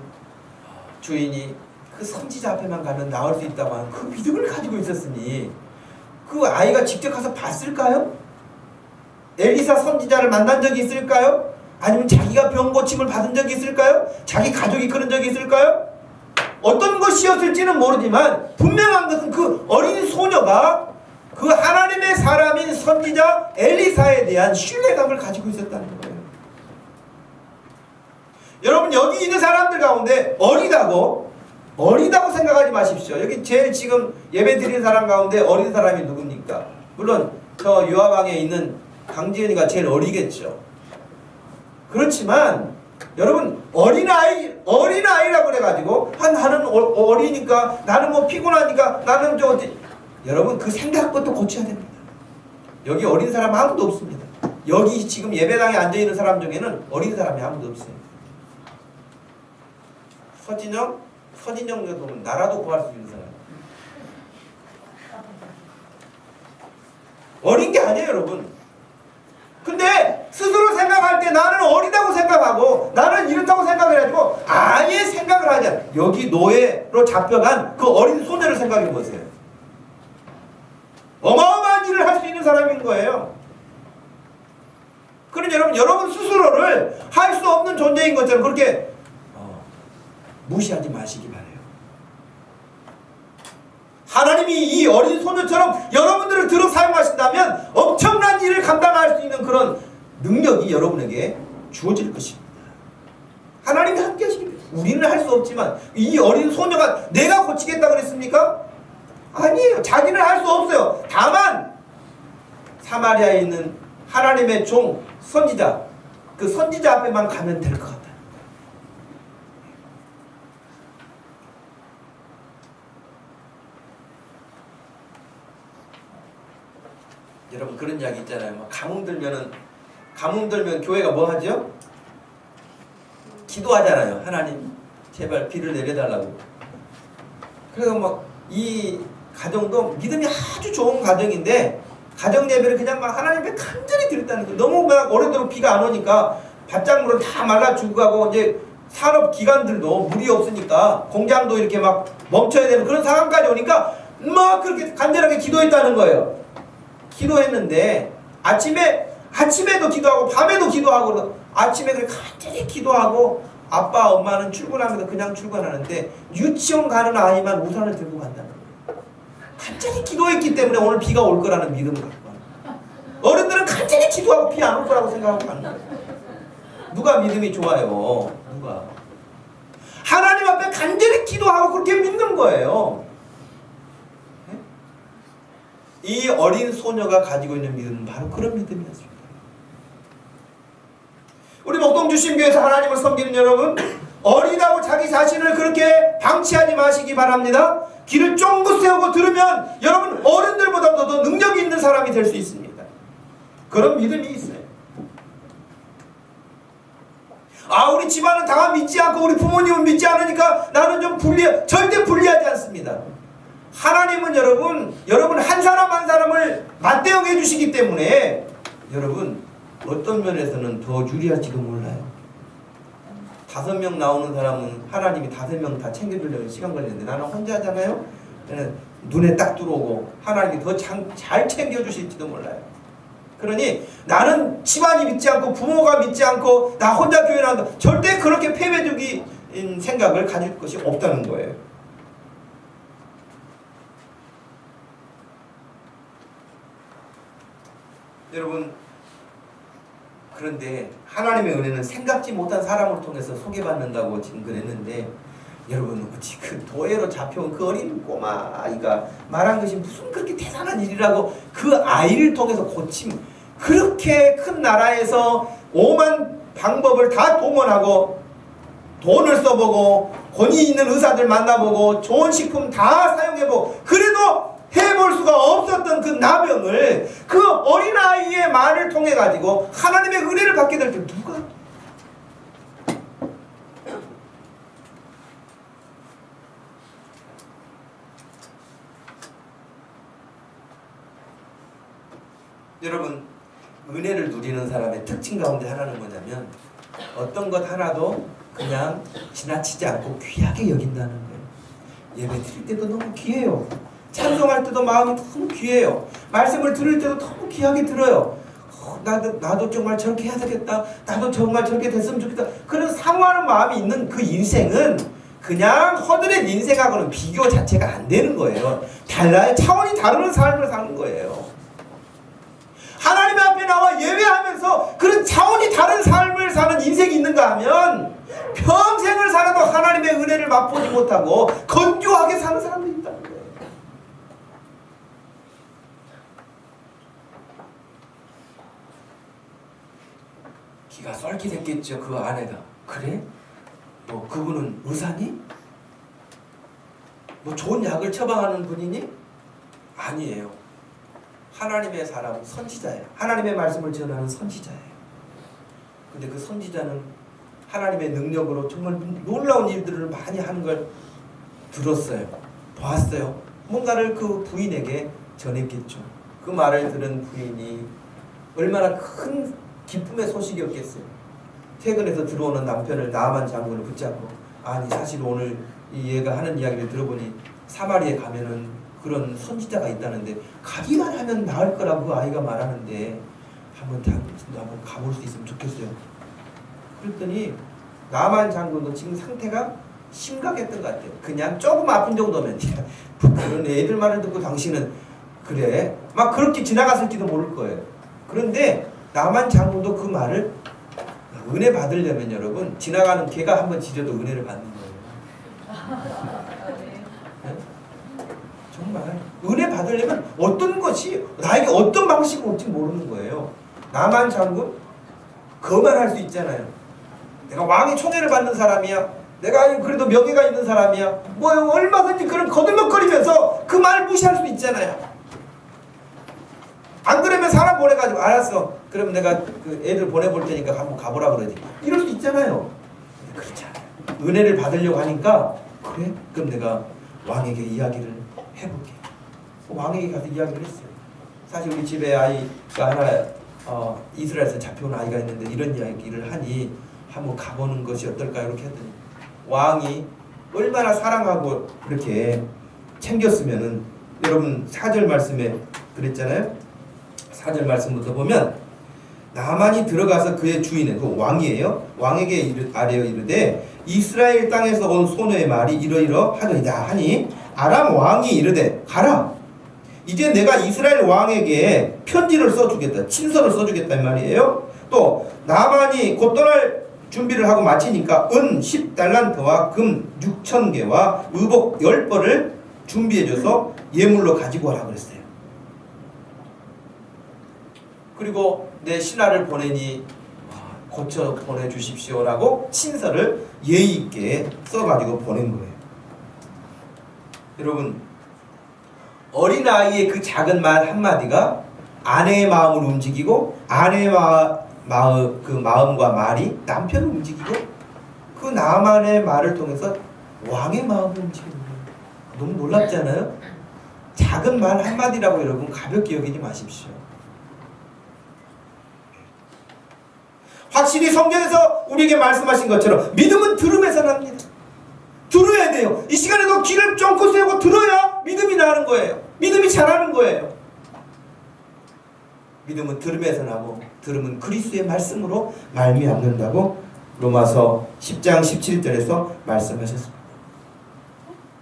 주인이 그 선지자 앞에만 가면 나올 수 있다고 하는 그 믿음을 가지고 있었으니 그 아이가 직접 가서 봤을까요? 엘리사 선지자를 만난 적이 있을까요? 아니면 자기가 병 고침을 받은 적이 있을까요? 자기 가족이 그런 적이 있을까요? 어떤 것이었을지는 모르지만 분명한 것은 그 어린 소녀가 그 하나님의 사람인 선지자 엘리사에 대한 신뢰감을 가지고 있었다는 거예요. 여러분, 여기 있는 사람들 가운데 어리다고 생각하지 마십시오. 여기 제일 지금 예배 드리는 사람 가운데 어린 사람이 누굽니까? 물론 저 유아방에 있는 강지은이가 제일 어리겠죠. 그렇지만 여러분, 어린아이라고 그래가지고 나는 어리니까, 나는 뭐 피곤하니까, 나는 저 어디, 여러분 그 생각부터 고쳐야 됩니다. 여기 어린 사람 아무도 없습니다. 여기 지금 예배당에 앉아있는 사람 중에는 어린 사람이 아무도 없어요. 서진영 정도 보면 나라도 구할 수 있는 사람. 어린 게 아니에요, 여러분. 근데 스스로 생각할 때 나는 어리다고 생각하고 나는 이렇다고 생각을 해가지고 아예 생각을 하지 않아요. 여기 노예로 잡혀간 그 어린 소녀를 생각해 보세요. 어마어마한 일을 할 수 있는 사람인 거예요. 그러니 여러분 스스로를 할 수 없는 존재인 것처럼 그렇게 무시하지 마시기 바래요. 하나님이 이 어린 소녀처럼 여러분들을 들어 사용하신다면 엄청난 일을 감당할 수 있는 그런 능력이 여러분에게 주어질 것입니다. 하나님이 함께 하시기, 우리는 할 수 없지만 이 어린 소녀가 내가 고치겠다 그랬습니까? 아니에요. 자기는 할 수 없어요. 다만 사마리아에 있는 하나님의 종 선지자, 그 선지자 앞에만 가면 될 것 같아요. 여러분 그런 이야기 있잖아요. 가뭄 들면 교회가 뭐 하죠? 기도하잖아요. 하나님 제발 비를 내려달라고. 그래서 이 가정도 믿음이 아주 좋은 가정인데 가정 예배를 그냥 하나님께 간절히 드렸다는 거예요. 너무 오래도록 비가 안 오니까 밭작물은 다 말라 죽어가고 이제 산업 기관들도 물이 없으니까 공장도 이렇게 멈춰야 되는 그런 상황까지 오니까 그렇게 간절하게 기도했다는 거예요. 기도했는데 아침에도 기도하고 밤에도 기도하고 아침에 그렇게 간절히 기도하고 아빠 엄마는 출근하면서 그냥 출근하는데 유치원 가는 아이만 우산을 들고 간다는 거예요. 간절히 기도했기 때문에 오늘 비가 올 거라는 믿음을 갖고 가는 거예요. 어른들은 간절히 기도하고 비 안 올 거라고 생각하고 가는 거예요. 누가 믿음이 좋아요? 누가? 하나님 앞에 간절히 기도하고 그렇게 믿는 거예요. 이 어린 소녀가 가지고 있는 믿음은 바로 그런 믿음이었습니다. 우리 목동주신교에서 하나님을 섬기는 여러분, 어리다고 자기 자신을 그렇게 방치하지 마시기 바랍니다. 귀를 쫑긋 세우고 들으면 여러분 어른들보다도 더 능력이 있는 사람이 될 수 있습니다. 그런 믿음이 있어요. 우리 집안은 다 믿지 않고 우리 부모님은 믿지 않으니까 나는 좀 절대 불리하지 않습니다. 하나님은 여러분 한 사람 한 사람을 맞대응해 주시기 때문에 여러분 어떤 면에서는 더 유리할지도 몰라요. 5명 나오는 사람은 하나님이 5명 다 챙겨주려면 시간 걸리는데 나는 혼자 하잖아요. 눈에 딱 들어오고 하나님이 더 잘 챙겨주실지도 몰라요. 그러니 나는 집안이 믿지 않고 부모가 믿지 않고 나 혼자 교회 나온다. 절대 그렇게 패배적인 생각을 가질 것이 없다는 거예요. 여러분, 그런데 하나님의 은혜는 생각지 못한 사람을 통해서 소개받는다고 지금 그랬는데 여러분 어찌 그 도애로 잡혀온 그 어린 꼬마 아이가 말한 것이 무슨 그렇게 대단한 일이라고 그 아이를 통해서 고침, 그렇게 큰 나라에서 오만 방법을 다 동원하고 돈을 써보고 권위 있는 의사들 만나보고 좋은 식품 다 사용해보고 그래도 해볼 수가 없었던 그 나병을 그 어린아이의 말을 통해 가지고 하나님의 은혜를 받게 될 때 누가? 여러분, 은혜를 누리는 사람의 특징 가운데 하나는 뭐냐면 어떤 것 하나도 그냥 지나치지 않고 귀하게 여긴다는 거예요. 예배 드릴 때도 너무 귀해요. 찬송할 때도 마음이 너무 귀해요. 말씀을 들을 때도 너무 귀하게 들어요. 나도 정말 저렇게 해야 되겠다. 나도 정말 저렇게 됐으면 좋겠다. 그런 사모하는 마음이 있는 그 인생은 그냥 허드렛 인생하고는 비교 자체가 안 되는 거예요. 달라요. 차원이 다른 삶을 사는 거예요. 하나님 앞에 나와 예배하면서 그런 차원이 다른 삶을 사는 인생이 있는가 하면 평생을 살아도 하나님의 은혜를 맛보지 못하고 건조하게 사는 사람도 있다는 거예요. 기가 쏠깃했겠죠. 그 아내가. 그래? 뭐 그분은 의사니? 뭐 좋은 약을 처방하는 분이니? 아니에요. 하나님의 사람, 선지자예요. 하나님의 말씀을 전하는 선지자예요. 근데 그 선지자는 하나님의 능력으로 정말 놀라운 일들을 많이 하는 걸 들었어요. 봤어요. 뭔가를 그 부인에게 전했겠죠. 그 말을 들은 부인이 얼마나 큰 기쁨의 소식이었겠어요. 퇴근해서 들어오는 남편을 나아만 장군을 붙잡고, 아니 사실 오늘 얘가 하는 이야기를 들어보니 사마리아에 가면은 그런 선지자가 있다는데 가기만 하면 나을 거라고 그 아이가 말하는데 한번 가볼 수 있으면 좋겠어요. 그랬더니 나아만 장군도 지금 상태가 심각했던 것 같아요. 그냥 조금 아픈 정도면 그런 애들 말을 듣고 당신은 그래 막 그렇게 지나갔을지도 모를 거예요. 그런데 나아만 장군도 그 말을 은혜 받으려면 여러분 지나가는 개가 한번 지져도 은혜를 받는 거예요. 네? 정말 은혜 받으려면 어떤 것이 나에게 어떤 방식으로 올지 모르는 거예요. 나만 장군 그만 할 수 있잖아요. 내가 왕의 총애를 받는 사람이야. 내가 그래도 명예가 있는 사람이야. 뭐 얼마든지 그런 거들먹거리면서 그 말 무시할 수 있잖아요. 안 그러면 사람 보내가지고 알았어. 그럼 내가 그 애들 보내볼 테니까 한번 가보라 그러지. 이럴 수 있잖아요. 그렇지 않아요. 은혜를 받으려고 하니까 그래? 그럼 내가 왕에게 이야기를 해볼게. 왕에게 가서 이야기를 했어요. 사실 우리 집에 아이가 하나 이스라엘에서 잡혀온 아이가 있는데 이런 이야기를 하니 한번 가보는 것이 어떨까 이렇게 했더니 왕이 얼마나 사랑하고 그렇게 챙겼으면은 여러분 4절 말씀에 그랬잖아요. 4절 말씀부터 보면 나만이 들어가서 그의 주인은 그 왕이에요. 왕에게 아뢰어 이르되 이스라엘 땅에서 온 소녀의 말이 이러이러하더이다 하니 아람 왕이 이르되 가라. 이제 내가 이스라엘 왕에게 편지를 써주겠다. 친서를 써주겠단 말이에요. 또 나만이 곧 떠날 준비를 하고 마치니까 은 10달란트와 금 6,000개와 의복 10벌을 준비해줘서 예물로 가지고 와라 그랬어요. 그리고 내 신하를 보내니 고쳐 보내주십시오라고 친서를 예의 있게 써가지고 보낸 거예요. 여러분 어린아이의 그 작은 말 한마디가 아내의 마음을 움직이고 아내의 마음과 말이 남편을 움직이고 그 나만의 말을 통해서 왕의 마음을 움직이는 거예요. 너무 놀랍잖아요. 작은 말 한마디라고 여러분 가볍게 여기지 마십시오. 확실히 성경에서 우리에게 말씀하신 것처럼 믿음은 들음에서 납니다. 들어야 돼요. 이 시간에도 귀를 쫑긋 세우고 들어야 믿음이 나는 거예요. 믿음이 자라는 거예요. 믿음은 들음에서 나고 들음은 그리스도의 말씀으로 말미암는다고 로마서 10장 17절에서 말씀하셨습니다.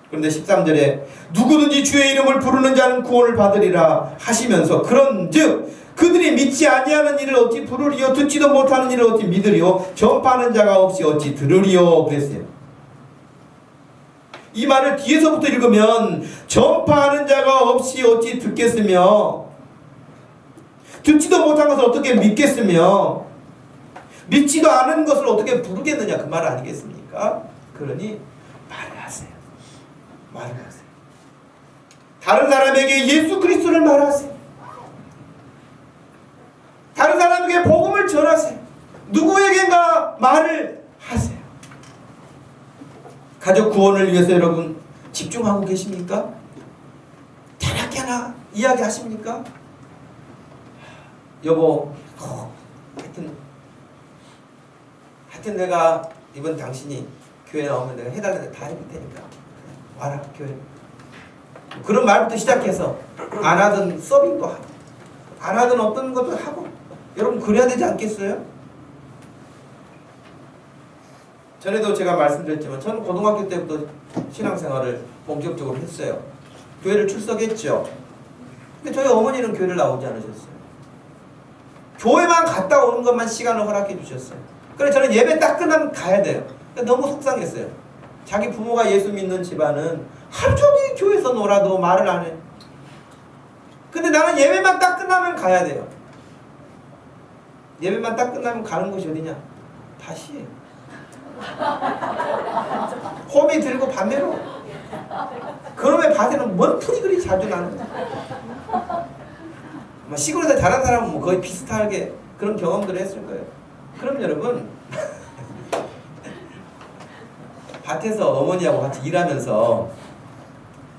그런데 13절에 누구든지 주의 이름을 부르는 자는 구원을 받으리라 하시면서 그런즉 그들이 믿지 아니하는 일을 어찌 부르리요 듣지도 못하는 일을 어찌 믿으리요 전파하는 자가 없이 어찌 들으리요 그랬어요. 이 말을 뒤에서부터 읽으면 전파하는 자가 없이 어찌 듣겠으며 듣지도 못한 것을 어떻게 믿겠으며 믿지도 않은 것을 어떻게 부르겠느냐 그 말 아니겠습니까? 그러니 말을 하세요. 말을 하세요. 다른 사람에게 예수 그리스도를 말하세요. 다른 사람에게 복음을 전하세요. 누구에게인가 말을 하세요. 가족 구원을 위해서 여러분 집중하고 계십니까? 자나깨 하나 이야기하십니까? 여보, 하여튼 내가 이번 당신이 교회 나오면 내가 해달라는 다 해줄 테니까 와라 교회. 그런 말부터 시작해서 안 하던 서빙도 하고 안 하던 어떤 것도 하고 여러분 그래야 되지 않겠어요? 전에도 제가 말씀드렸지만 저는 고등학교 때부터 신앙생활을 본격적으로 했어요. 교회를 출석했죠. 근데 저희 어머니는 교회를 나오지 않으셨어요. 교회만 갔다 오는 것만 시간을 허락해 주셨어요. 그래서 저는 예배 딱 끝나면 가야 돼요. 너무 속상했어요. 자기 부모가 예수 믿는 집안은 하루 종일 교회에서 놀아도 말을 안 해. 근데 나는 예배만 딱 끝나면 가야 돼요. 예배만 딱 끝나면 가는 곳이 어디냐? 다시 호미 들고 반대로. 그놈의 밭에는 뭔 풀이 그리 자주 나는 거야. 시골에서 자란 사람은 뭐 거의 비슷하게 그런 경험들을 했을 거예요. 그럼 여러분 밭에서 어머니하고 같이 일하면서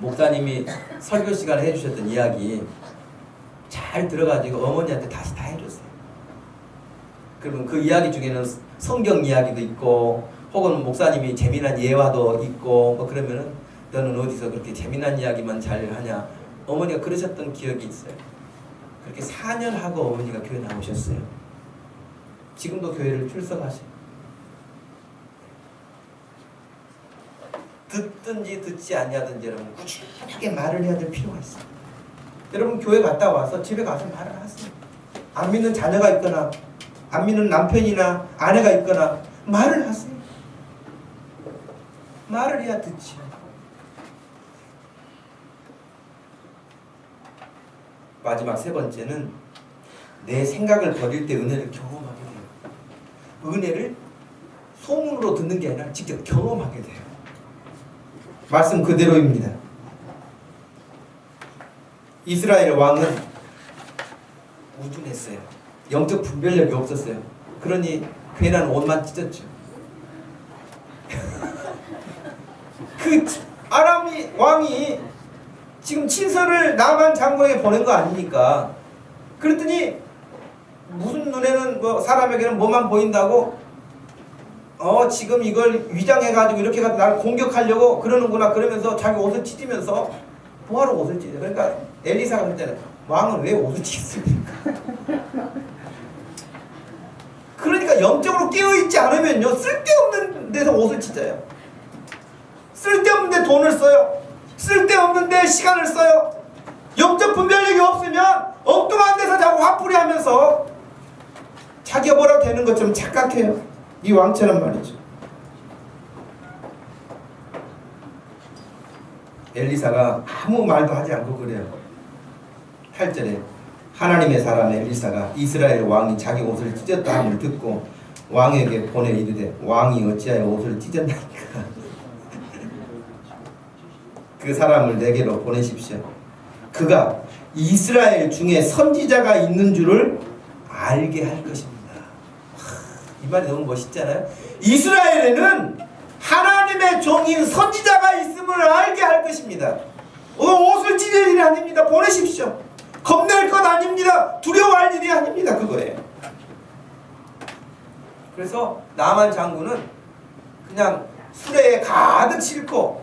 목사님이 설교 시간에 해주셨던 이야기 잘 들어가지고 어머니한테 다시 다 해줬어요. 그러면 그 이야기 중에는 성경 이야기도 있고 혹은 목사님이 재미난 예화도 있고 뭐 그러면은 너는 어디서 그렇게 재미난 이야기만 잘 하냐, 어머니가 그러셨던 기억이 있어요. 그렇게 4년 하고 어머니가 교회 나오셨어요. 지금도 교회를 출석하세요. 듣든지 듣지 아니하든지 여러분 꾸준하게 말을 해야 될 필요가 있어요. 여러분 교회 갔다 와서 집에 가서 말을 하세요. 안 믿는 자녀가 있거나 안 믿는 남편이나 아내가 있거나 말을 하세요. 말을 해야 듣지. 마지막 세 번째는 내 생각을 버릴 때 은혜를 경험하게 돼요. 은혜를 소문으로 듣는 게 아니라 직접 경험하게 돼요. 말씀 그대로입니다. 이스라엘 왕은 우둔했어요. 영적 분별력이 없었어요. 그러니 괜한 옷만 찢었죠. 그 아람 왕이 지금 친서를 나만 장군에게 보낸 거 아닙니까? 그랬더니 무슨 눈에는 뭐 사람에게는 뭐만 보인다고 지금 이걸 위장해가지고 이렇게 해서 나를 공격하려고 그러는구나 그러면서 자기 옷을 찢으면서 뭐하러 옷을 찢어요? 그러니까 엘리사가 할 때는 왕은 왜 옷을 찢습니까? 그러니까 영적으로 깨어있지 않으면요 쓸데없는 데서 옷을 찢어요. 쓸데없는 데 돈을 써요. 쓸데없는 데 시간을 써요. 영적 분별력이 없으면 엉뚱한 데서 자꾸 화풀이 하면서 자기가 뭐라 되는 것처럼 착각해요. 이 왕처럼 말이죠. 엘리사가 아무 말도 하지 않고 그래요. 8절에 하나님의 사람 엘리사가 이스라엘 왕이 자기 옷을 찢었다 함을 듣고 왕에게 보내 이르되 왕이 어찌하여 옷을 찢었나이까 그 사람을 내게로 보내십시오. 그가 이스라엘 중에 선지자가 있는 줄을 알게 할 것입니다. 이 말이 너무 멋있잖아요. 이스라엘에는 하나님의 종인 선지자가 있음을 알게 할 것입니다. 옷을 찢을 일이 아닙니다. 보내십시오. 겁낼 것 아닙니다. 두려워할 일이 아닙니다. 그거예요. 그래서 나만 장군은 그냥 수레에 가득 싣고,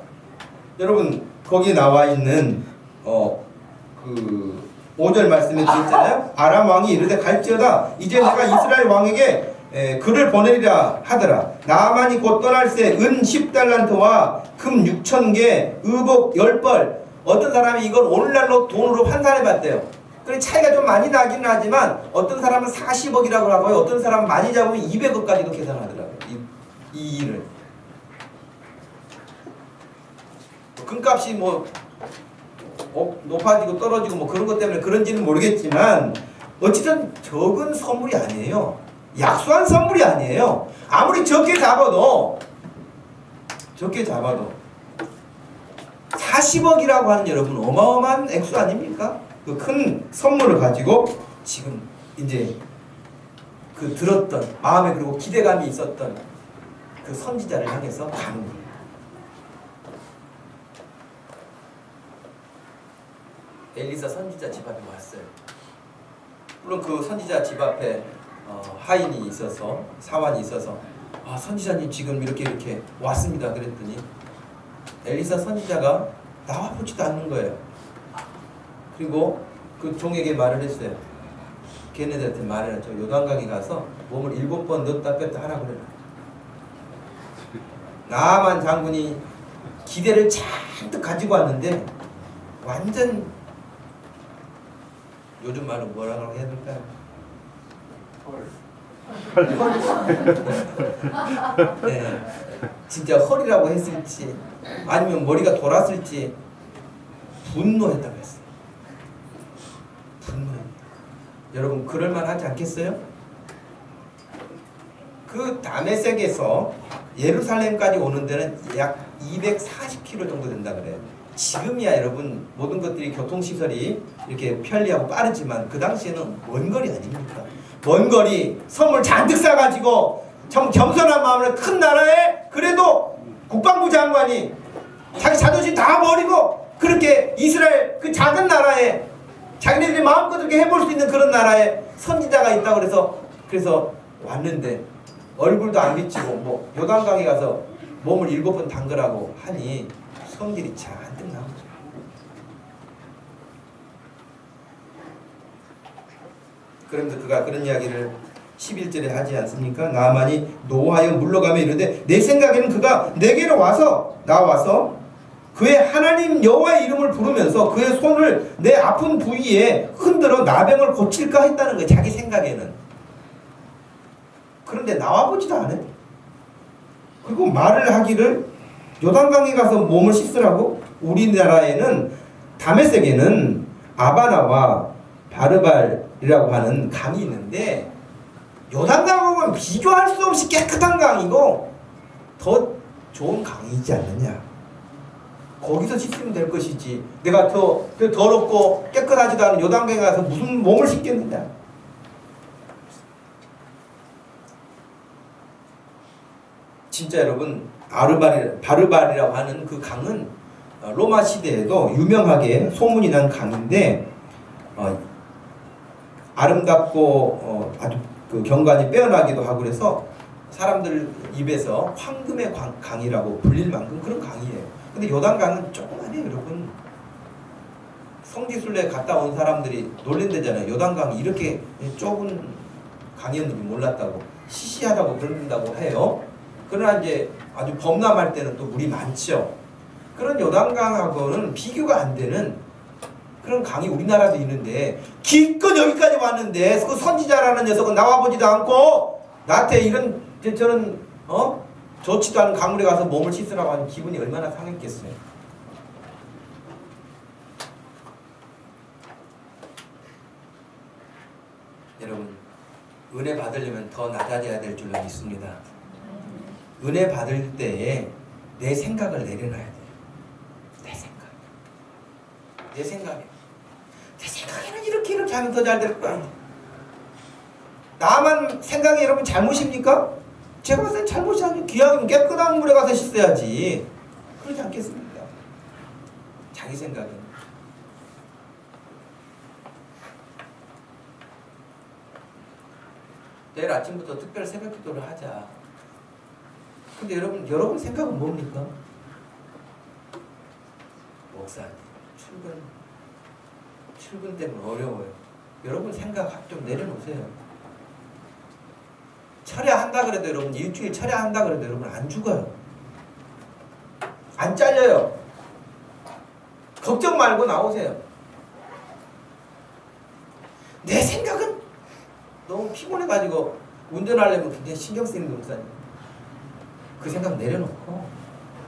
여러분 거기 나와 있는 그 5절 말씀에 드렸잖아요. 아람 왕이 이르되 갈지어다 이제 내가 이스라엘 왕에게 그를 보내리라 하더라. 나만이 곧 떠날새 은 10달란트와 금 6,000개 의복 10벌. 어떤 사람이 이걸 오늘날로 돈으로 환산해 봤대요. 그래 차이가 좀 많이 나긴 하지만 어떤 사람은 40억이라고 하고요. 어떤 사람은 많이 잡으면 200억까지도 계산하더라고요. 이 일을. 금값이 뭐 높아지고 떨어지고 뭐 그런 것 때문에 그런지는 모르겠지만 어쨌든 적은 선물이 아니에요. 약소한 선물이 아니에요. 아무리 적게 잡아도 40억이라고 하는 여러분 어마어마한 액수 아닙니까? 그 큰 선물을 가지고 지금 이제 그 들었던 마음에 그리고 기대감이 있었던 그 선지자를 향해서 가는 거예요. 엘리사 선지자 집 앞에 왔어요. 물론 그 선지자 집 앞에 하인이 있어서 사환이 있어서 선지자님 지금 이렇게 왔습니다. 그랬더니 엘리사 선지자가 나와보지도 않는 거예요. 그리고 그 종에게 말을 했어요. 걔네들한테 말해라. 저 요단강에 가서 몸을 7번 넣었다 뺐다 하라 그래라. 나아만 장군이 기대를 잔뜩 가지고 왔는데 완전 요즘 말로 뭐라고 해야 될까요? 네, 진짜 헐이라고 했을지 아니면 머리가 돌았을지 분노했다고 했어요. 분노했다. 여러분 그럴만하지 않겠어요? 그 다메섹에서 예루살렘까지 오는 데는 약 240km 정도 된다 그래요. 지금이야 여러분 모든 것들이 교통시설이 이렇게 편리하고 빠르지만 그 당시에는 먼 거리 아닙니까? 먼 거리 선물 잔뜩 싸가지고 참 겸손한 마음으로 큰 나라에 그래도 국방부 장관이 자기 자존심 다 버리고 그렇게 이스라엘 그 작은 나라에 자기네들이 마음껏 이렇게 해볼 수 있는 그런 나라에 선지자가 있다고 그래서 왔는데 얼굴도 안 비치고 뭐 요단강에 가서 몸을 7번 담그라고 하니 성질이 잔뜩 나오죠. 그런데 그가 그런 이야기를 11절에 하지 않습니까? 나아만이 노하여 물러가며 이르되 내 생각에는 그가 내게로 나와서 그의 하나님 여호와의 이름을 부르면서 그의 손을 내 아픈 부위에 흔들어 나병을 고칠까 했다는 거예요. 자기 생각에는. 그런데 나와보지도 않아요. 그리고 말을 하기를 요단강에 가서 몸을 씻으라고. 우리나라에는 다메섹에는 아바나와 바르발이라고 하는 강이 있는데 요단강하고는 비교할 수 없이 깨끗한 강이고 더 좋은 강이지 않느냐. 거기서 씻으면 될 것이지 내가 더 더럽고 깨끗하지도 않은 요단강에 가서 무슨 몸을 씻겠느냐. 진짜 여러분 바르발이라고 하는 그 강은 로마 시대에도 유명하게 소문이 난 강인데 아름답고 아주 그 경관이 빼어나기도 하고 그래서 사람들 입에서 황금의 강이라고 불릴 만큼 그런 강이에요. 근데 요단강은 조그만해요 여러분. 성지순례 갔다 온 사람들이 놀랜다잖아요. 요단강이 이렇게 좁은 강이었는지 몰랐다고 시시하다고 그런다고 해요. 그러나 이제 아주 범람할 때는 또 물이 많죠. 그런 요단강하고는 비교가 안 되는 그런 강이 우리나라도 있는데 기껏 여기까지 왔는데 그 선지자라는 녀석은 나와보지도 않고 나한테 이런 저는 좋지도 않은 강물에 가서 몸을 씻으라고 하는 기분이 얼마나 상했겠어요. 여러분 은혜 받으려면 더 낮아져야 될 줄로 믿습니다. 은혜 받을 때에 내 생각을 내려놔야 돼요. 내 생각에는 이렇게 하면 더 잘 될 거야. 나만 생각이 여러분 잘못입니까? 제가 봤을 땐 잘못이 아니에요. 기왕이면 깨끗한 물에 가서 씻어야지. 그러지 않겠습니까? 자기 생각은. 내일 아침부터 특별 새벽 기도를 하자. 근데 여러분 생각은 뭡니까? 목사님 출근 때문에 어려워요. 여러분 생각 좀 내려놓으세요. 철야한다 그래도 여러분 일주일 철야한다 그래도 여러분 안 죽어요. 안 잘려요. 걱정 말고 나오세요. 내 생각은 너무 피곤해가지고 운전하려면 굉장히 신경 쓰이는 목사님. 그 생각 내려놓고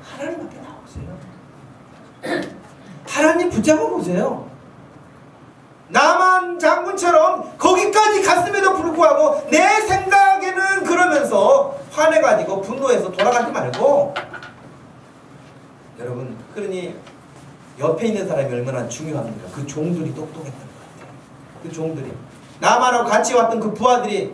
하나님 앞에 나오세요. 하나님 붙잡아 보세요. 나만 장군처럼 거기까지 갔음에도 불구하고 내 생각에는 그러면서 화내가지고 분노해서 돌아가지 말고 여러분 그러니 옆에 있는 사람이 얼마나 중요합니까? 그 종들이 똑똑했던 것 같아요. 그 종들이 나만하고 같이 왔던 그 부하들이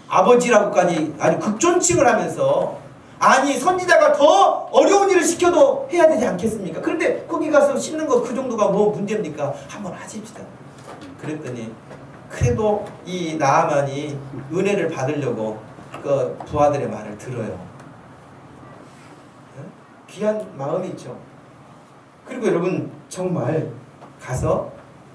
아버지라고까지 아주 극존칭을 하면서 아니 선지자가 더 어려운 일을 시켜도 해야 되지 않겠습니까? 그런데 거기 가서 씻는 거 그 정도가 뭐 문제입니까? 한번 하십시다. 그랬더니 그래도 이 나아만이 은혜를 받으려고 그 부하들의 말을 들어요. 귀한 마음이 있죠. 그리고 여러분 정말 가서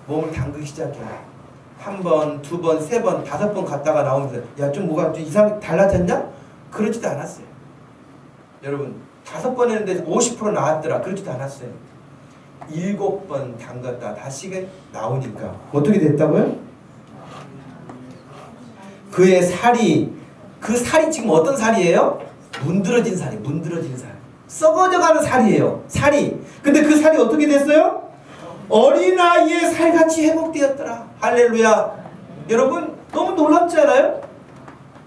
몸을 담그기 시작해요. 한 번, 두 번, 세 번, 5번 갔다가 나오면서 야 좀 뭐가 좀 이상하게 달라졌냐? 그러지도 않았어요. 여러분 5번 했는데 50% 나왔더라. 그렇지도 않았어요. 7번 담갔다 다시 나오니까 어떻게 됐다고요? 그의 살이, 그 살이 지금 어떤 살이에요? 문드러진 살이, 문드러진 살, 썩어져가는 살이에요. 살이. 근데 그 살이 어떻게 됐어요? 어린아이의 살같이 회복되었더라. 할렐루야. 여러분 너무 놀랍지 않아요?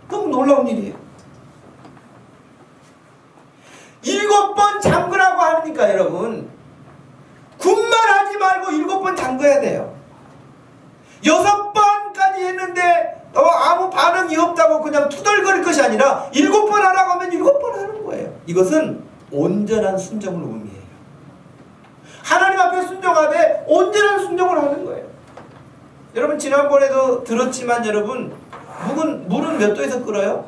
너무 놀라운 일이에요. 7번 잠그라고 하니까 여러분 군만 하지 말고 7번 잠궈야 돼요. 6번까지 했는데 아무 반응이 없다고 그냥 투덜거릴 것이 아니라 7번 하라고 하면 7번 하는 거예요. 이것은 온전한 순종을 의미해요. 하나님 앞에 순종하되 온전한 순종을 하는 거예요. 여러분 지난번에도 들었지만 여러분 물은 몇 도에서 끓어요?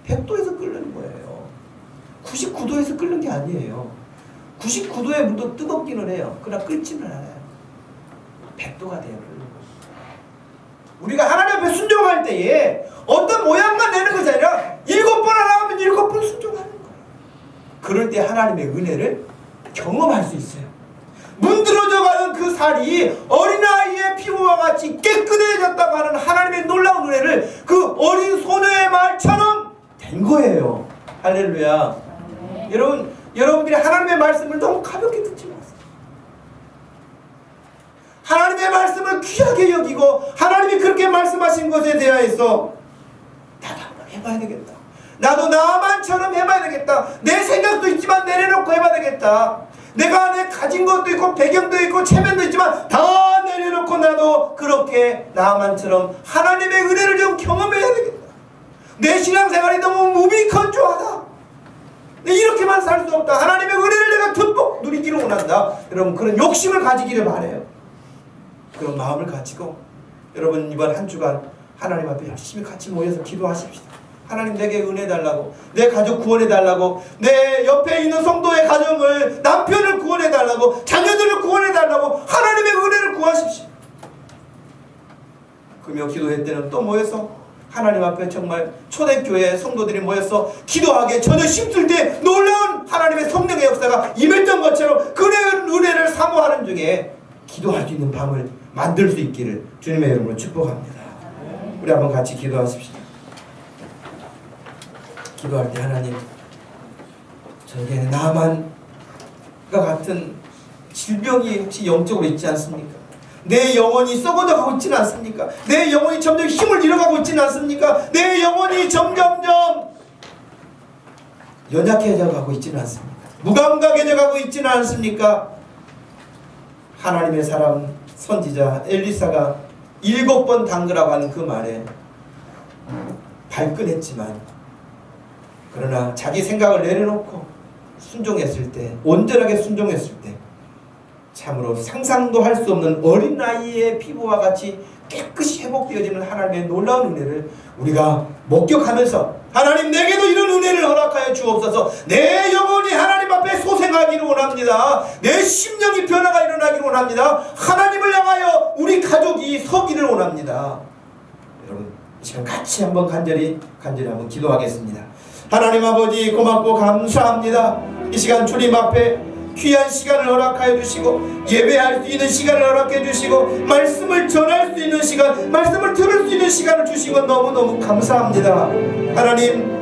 100도에서 끓는 거예요. 99도에서 끓는 게 아니에요. 99도의 물도 뜨겁기는 해요. 그러나 끓지는 않아요. 100도가 돼요. 우리가 하나님 앞에 순종할 때에 어떤 모양만 내는 것이 아니라 7번 하라 하면 7번 순종하는 거예요. 그럴 때 하나님의 은혜를 경험할 수 있어요. 문드러져가는 그 살이 어린아이의 피부와 같이 깨끗해졌다고 하는 하나님의 놀라운 은혜를 그 어린 소녀의 말처럼 된 거예요. 할렐루야. 여러분들이 하나님의 말씀을 너무 가볍게 듣지 마세요. 하나님의 말씀을 귀하게 여기고 하나님이 그렇게 말씀하신 것에 대하여서 나도 한번 해봐야 되겠다. 나도 나만처럼 해봐야 되겠다. 내 생각도 있지만 내려놓고 해봐야 되겠다. 내가 가진 것도 있고 배경도 있고 체면도 있지만 다 내려놓고 나도 그렇게 나만처럼 하나님의 은혜를 좀 경험해야 되겠다. 내 신앙생활이 너무 무비컨주하다. 이렇게만 살 수 없다. 하나님의 은혜를 내가 듬뿍 누리기를 원한다. 여러분 그런 욕심을 가지기를 바라요. 그런 마음을 가지고 여러분 이번 한 주간 하나님 앞에 열심히 같이 모여서 기도하십시다. 하나님 내게 은혜 달라고, 내 가족 구원해 달라고, 내 옆에 있는 성도의 가정을, 남편을 구원해 달라고, 자녀들을 구원해 달라고 하나님의 은혜를 구하십시오. 금요 기도회 때는 또 모여서 하나님 앞에 정말 초대교회 성도들이 모여서 기도하기에 전혀 힘들 때 놀라운 하나님의 성령의 역사가 임했던 것처럼 그 은혜를 사모하는 중에 기도할 수 있는 밤을 만들 수 있기를 주님의 이름으로 축복합니다. 우리 한번 같이 기도하십시다. 기도할 때 하나님, 저에게 나만과 같은 질병이 혹시 영적으로 있지 않습니까? 내 영혼이 썩어져 가고 있지는 않습니까? 내 영혼이 점점 힘을 잃어가고 있지는 않습니까? 내 영혼이 점점점 연약해져 가고 있지는 않습니까? 무감각해져 가고 있지는 않습니까? 하나님의 사람 선지자 엘리사가 7번 담그라고 하는 그 말에 발끈했지만 그러나 자기 생각을 내려놓고 순종했을 때, 온전하게 순종했을 때 참으로 상상도 할 수 없는 어린아이의 피부와 같이 깨끗이 회복되어지는 하나님의 놀라운 은혜를 우리가 목격하면서 하나님 내게도 이런 은혜를 허락하여 주옵소서. 내 영혼이 하나님 앞에 소생하기를 원합니다. 내 심령이 변화가 일어나기를 원합니다. 하나님을 향하여 우리 가족이 서기를 원합니다. 여러분 이 시간 같이 한번 간절히 한번 기도하겠습니다. 하나님 아버지 고맙고 감사합니다. 이 시간 주님 앞에 귀한 시간을 허락하여 주시고 예배할 수 있는 시간을 허락해 주시고 말씀을 전할 수 있는 시간, 말씀을 들을 수 있는 시간을 주신 건 너무너무 감사합니다. 하나님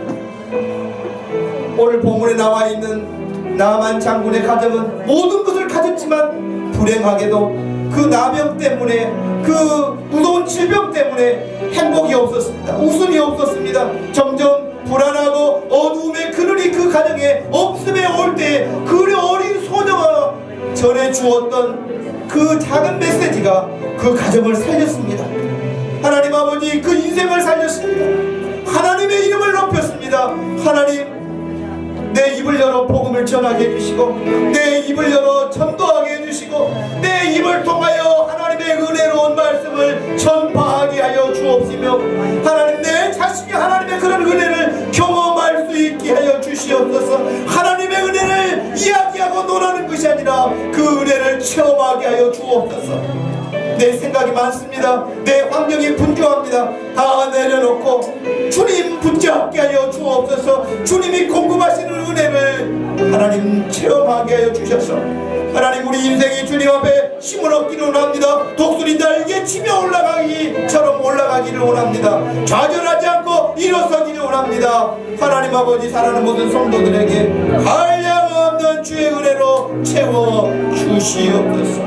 오늘 본문에 나와 있는 나만 장군의 가정은 모든 것을 가졌지만 불행하게도 그 나병 때문에, 그 무서운 질병 때문에 행복이 없었습니다. 웃음이 없었습니다. 점점 불안하고 어두움의 그늘이 그 가정에 없음에 올 때 그 어린 소녀가 전해 주었던 그 작은 메시지가 그 가정을 살렸습니다. 하나님 아버지 그 인생을 살렸습니다. 하나님의 이름을 높였습니다. 하나님 내 입을 열어 복음을 전하게 해주시고 내 입을 열어 전도하게 해주시고 내 입을 통하여 하나님의 은혜로운 말씀을 전파하게 하여 주옵시며 하나님 내 자신이 하나님의 그런 은혜를 경험할 수 있게 하여 주시옵소서. 하나님의 은혜를 이야기하고 논하는 것이 아니라 그 은혜를 체험하게 하여 주옵소서. 내 생각이 많습니다. 내 환경이 분주합니다. 다 내려놓고 주님 붙잡게 하여 주옵소서. 주님이 공급하시는 은혜를 하나님 체험하게 하여 주셔서 하나님 우리 인생이 주님 앞에 힘을 얻기를 원합니다. 독수리 날개 치며 올라가기처럼 올라가기를 원합니다. 좌절하지 않고 일어서기를 원합니다. 하나님 아버지, 사랑하는 모든 성도들에게 한량없는 주의 은혜로 채워 주시옵소서.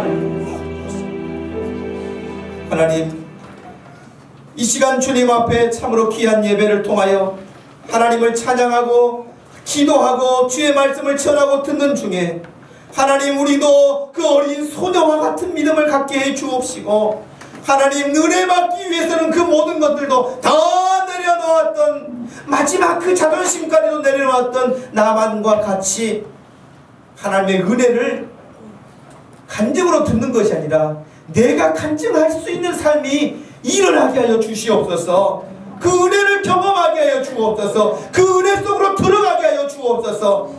하나님, 이 시간 주님 앞에 참으로 귀한 예배를 통하여 하나님을 찬양하고 기도하고 주의 말씀을 전하고 듣는 중에 하나님, 우리도 그 어린 소녀와 같은 믿음을 갖게 해 주옵시고 하나님, 은혜 받기 위해서는 그 모든 것들도 다 내려놓았던, 마지막 그 자존심까지도 내려놓았던 나만과 같이 하나님의 은혜를 간증으로 듣는 것이 아니라 내가 간증할 수 있는 삶이 일어나게 하여 주시옵소서. 그 은혜를 경험하게 하여 주옵소서. 그 은혜 속으로 들어가게 하여 주옵소서.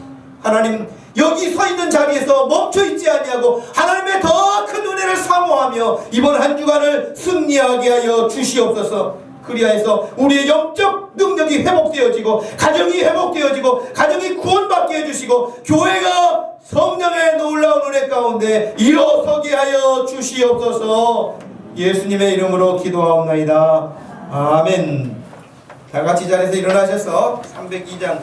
하나님, 여기 서 있는 자리에서 멈춰있지 아니하고 하나님의 더 큰 은혜를 사모하며 이번 한 주간을 승리하게 하여 주시옵소서. 그리하여서 우리의 영적 능력이 회복되어지고 가정이 회복되어지고 가정이 구원받게 해주시고 교회가 성령의 놀라운 은혜 가운데 일어서게 하여 주시옵소서. 예수님의 이름으로 기도하옵나이다. 아멘. 다같이 자리에서 일어나셔서 302장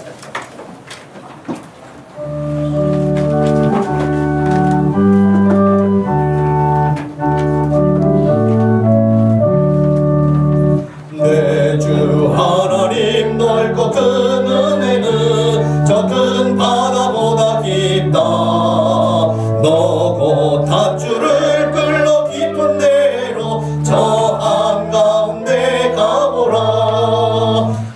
내 주 하나님, 넓고 큰 은혜는 저 큰 바다보다 깊다. 너 곧 닷줄을 끌러 깊은 데로 저 한가운데 가보라.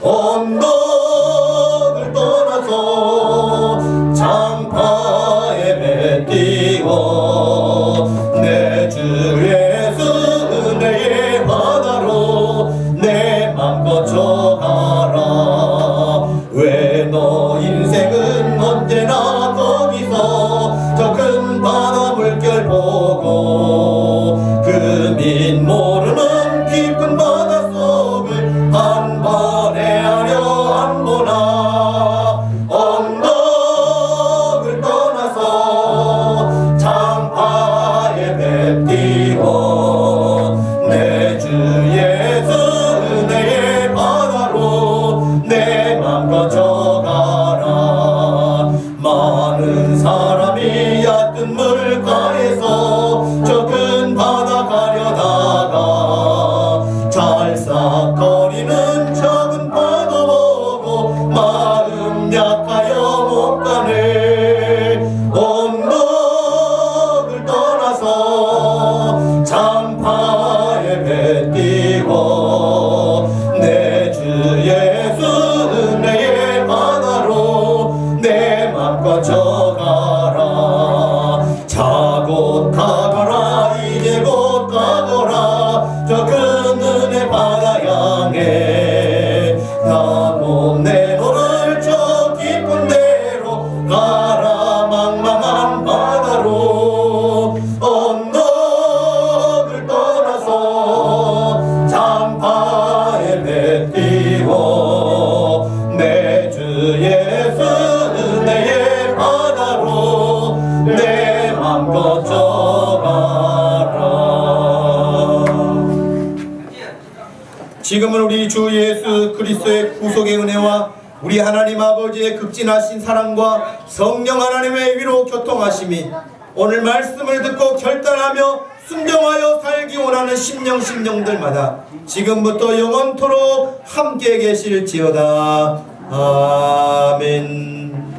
언덕을 떠나서 장파에 배 띄워 내 주 예수 은혜의 바다로 내 맘껏 져가라. 왜 너 인생은 언제나 거기서 저 큰 바다 물결 보고 그 민 모르는 깊은 바다 속을 한 번에 하려 안 보나. 언덕을 떠나서 장파에 배 띄워 내 주 예수 은혜의 바다로 내 맘껏 져가라. 많은 사람이 얕은 물가에서 저 큰 바다 가려다가 잘싹거리는 적은 바다 보고 마음 약하여 못 가네. 언덕을 떠나서 장파에 배 띄워 내 주 예수 은혜의 바다로 내 맘껏 져가라. 자 곧 가거라. 이제 곧 가거라. 저 큰 은혜 바다 향해 나 곧 내 너를 저 깊은 데로 가라. 망망한 바다로 언덕을 떠나서 장파에 배 띄워 내 주 예수 은혜의 바다로 내 맘껏 져가라. 지금은 우리 주 예수 그리스도의 구속의 은혜와 우리 하나님 아버지의 극진하신 사랑과 성령 하나님의 위로 교통하심이 오늘 말씀을 듣고 결단하며 순종하여 살기 원하는 심령들마다 지금부터 영원토록 함께 계실지어다. 아멘.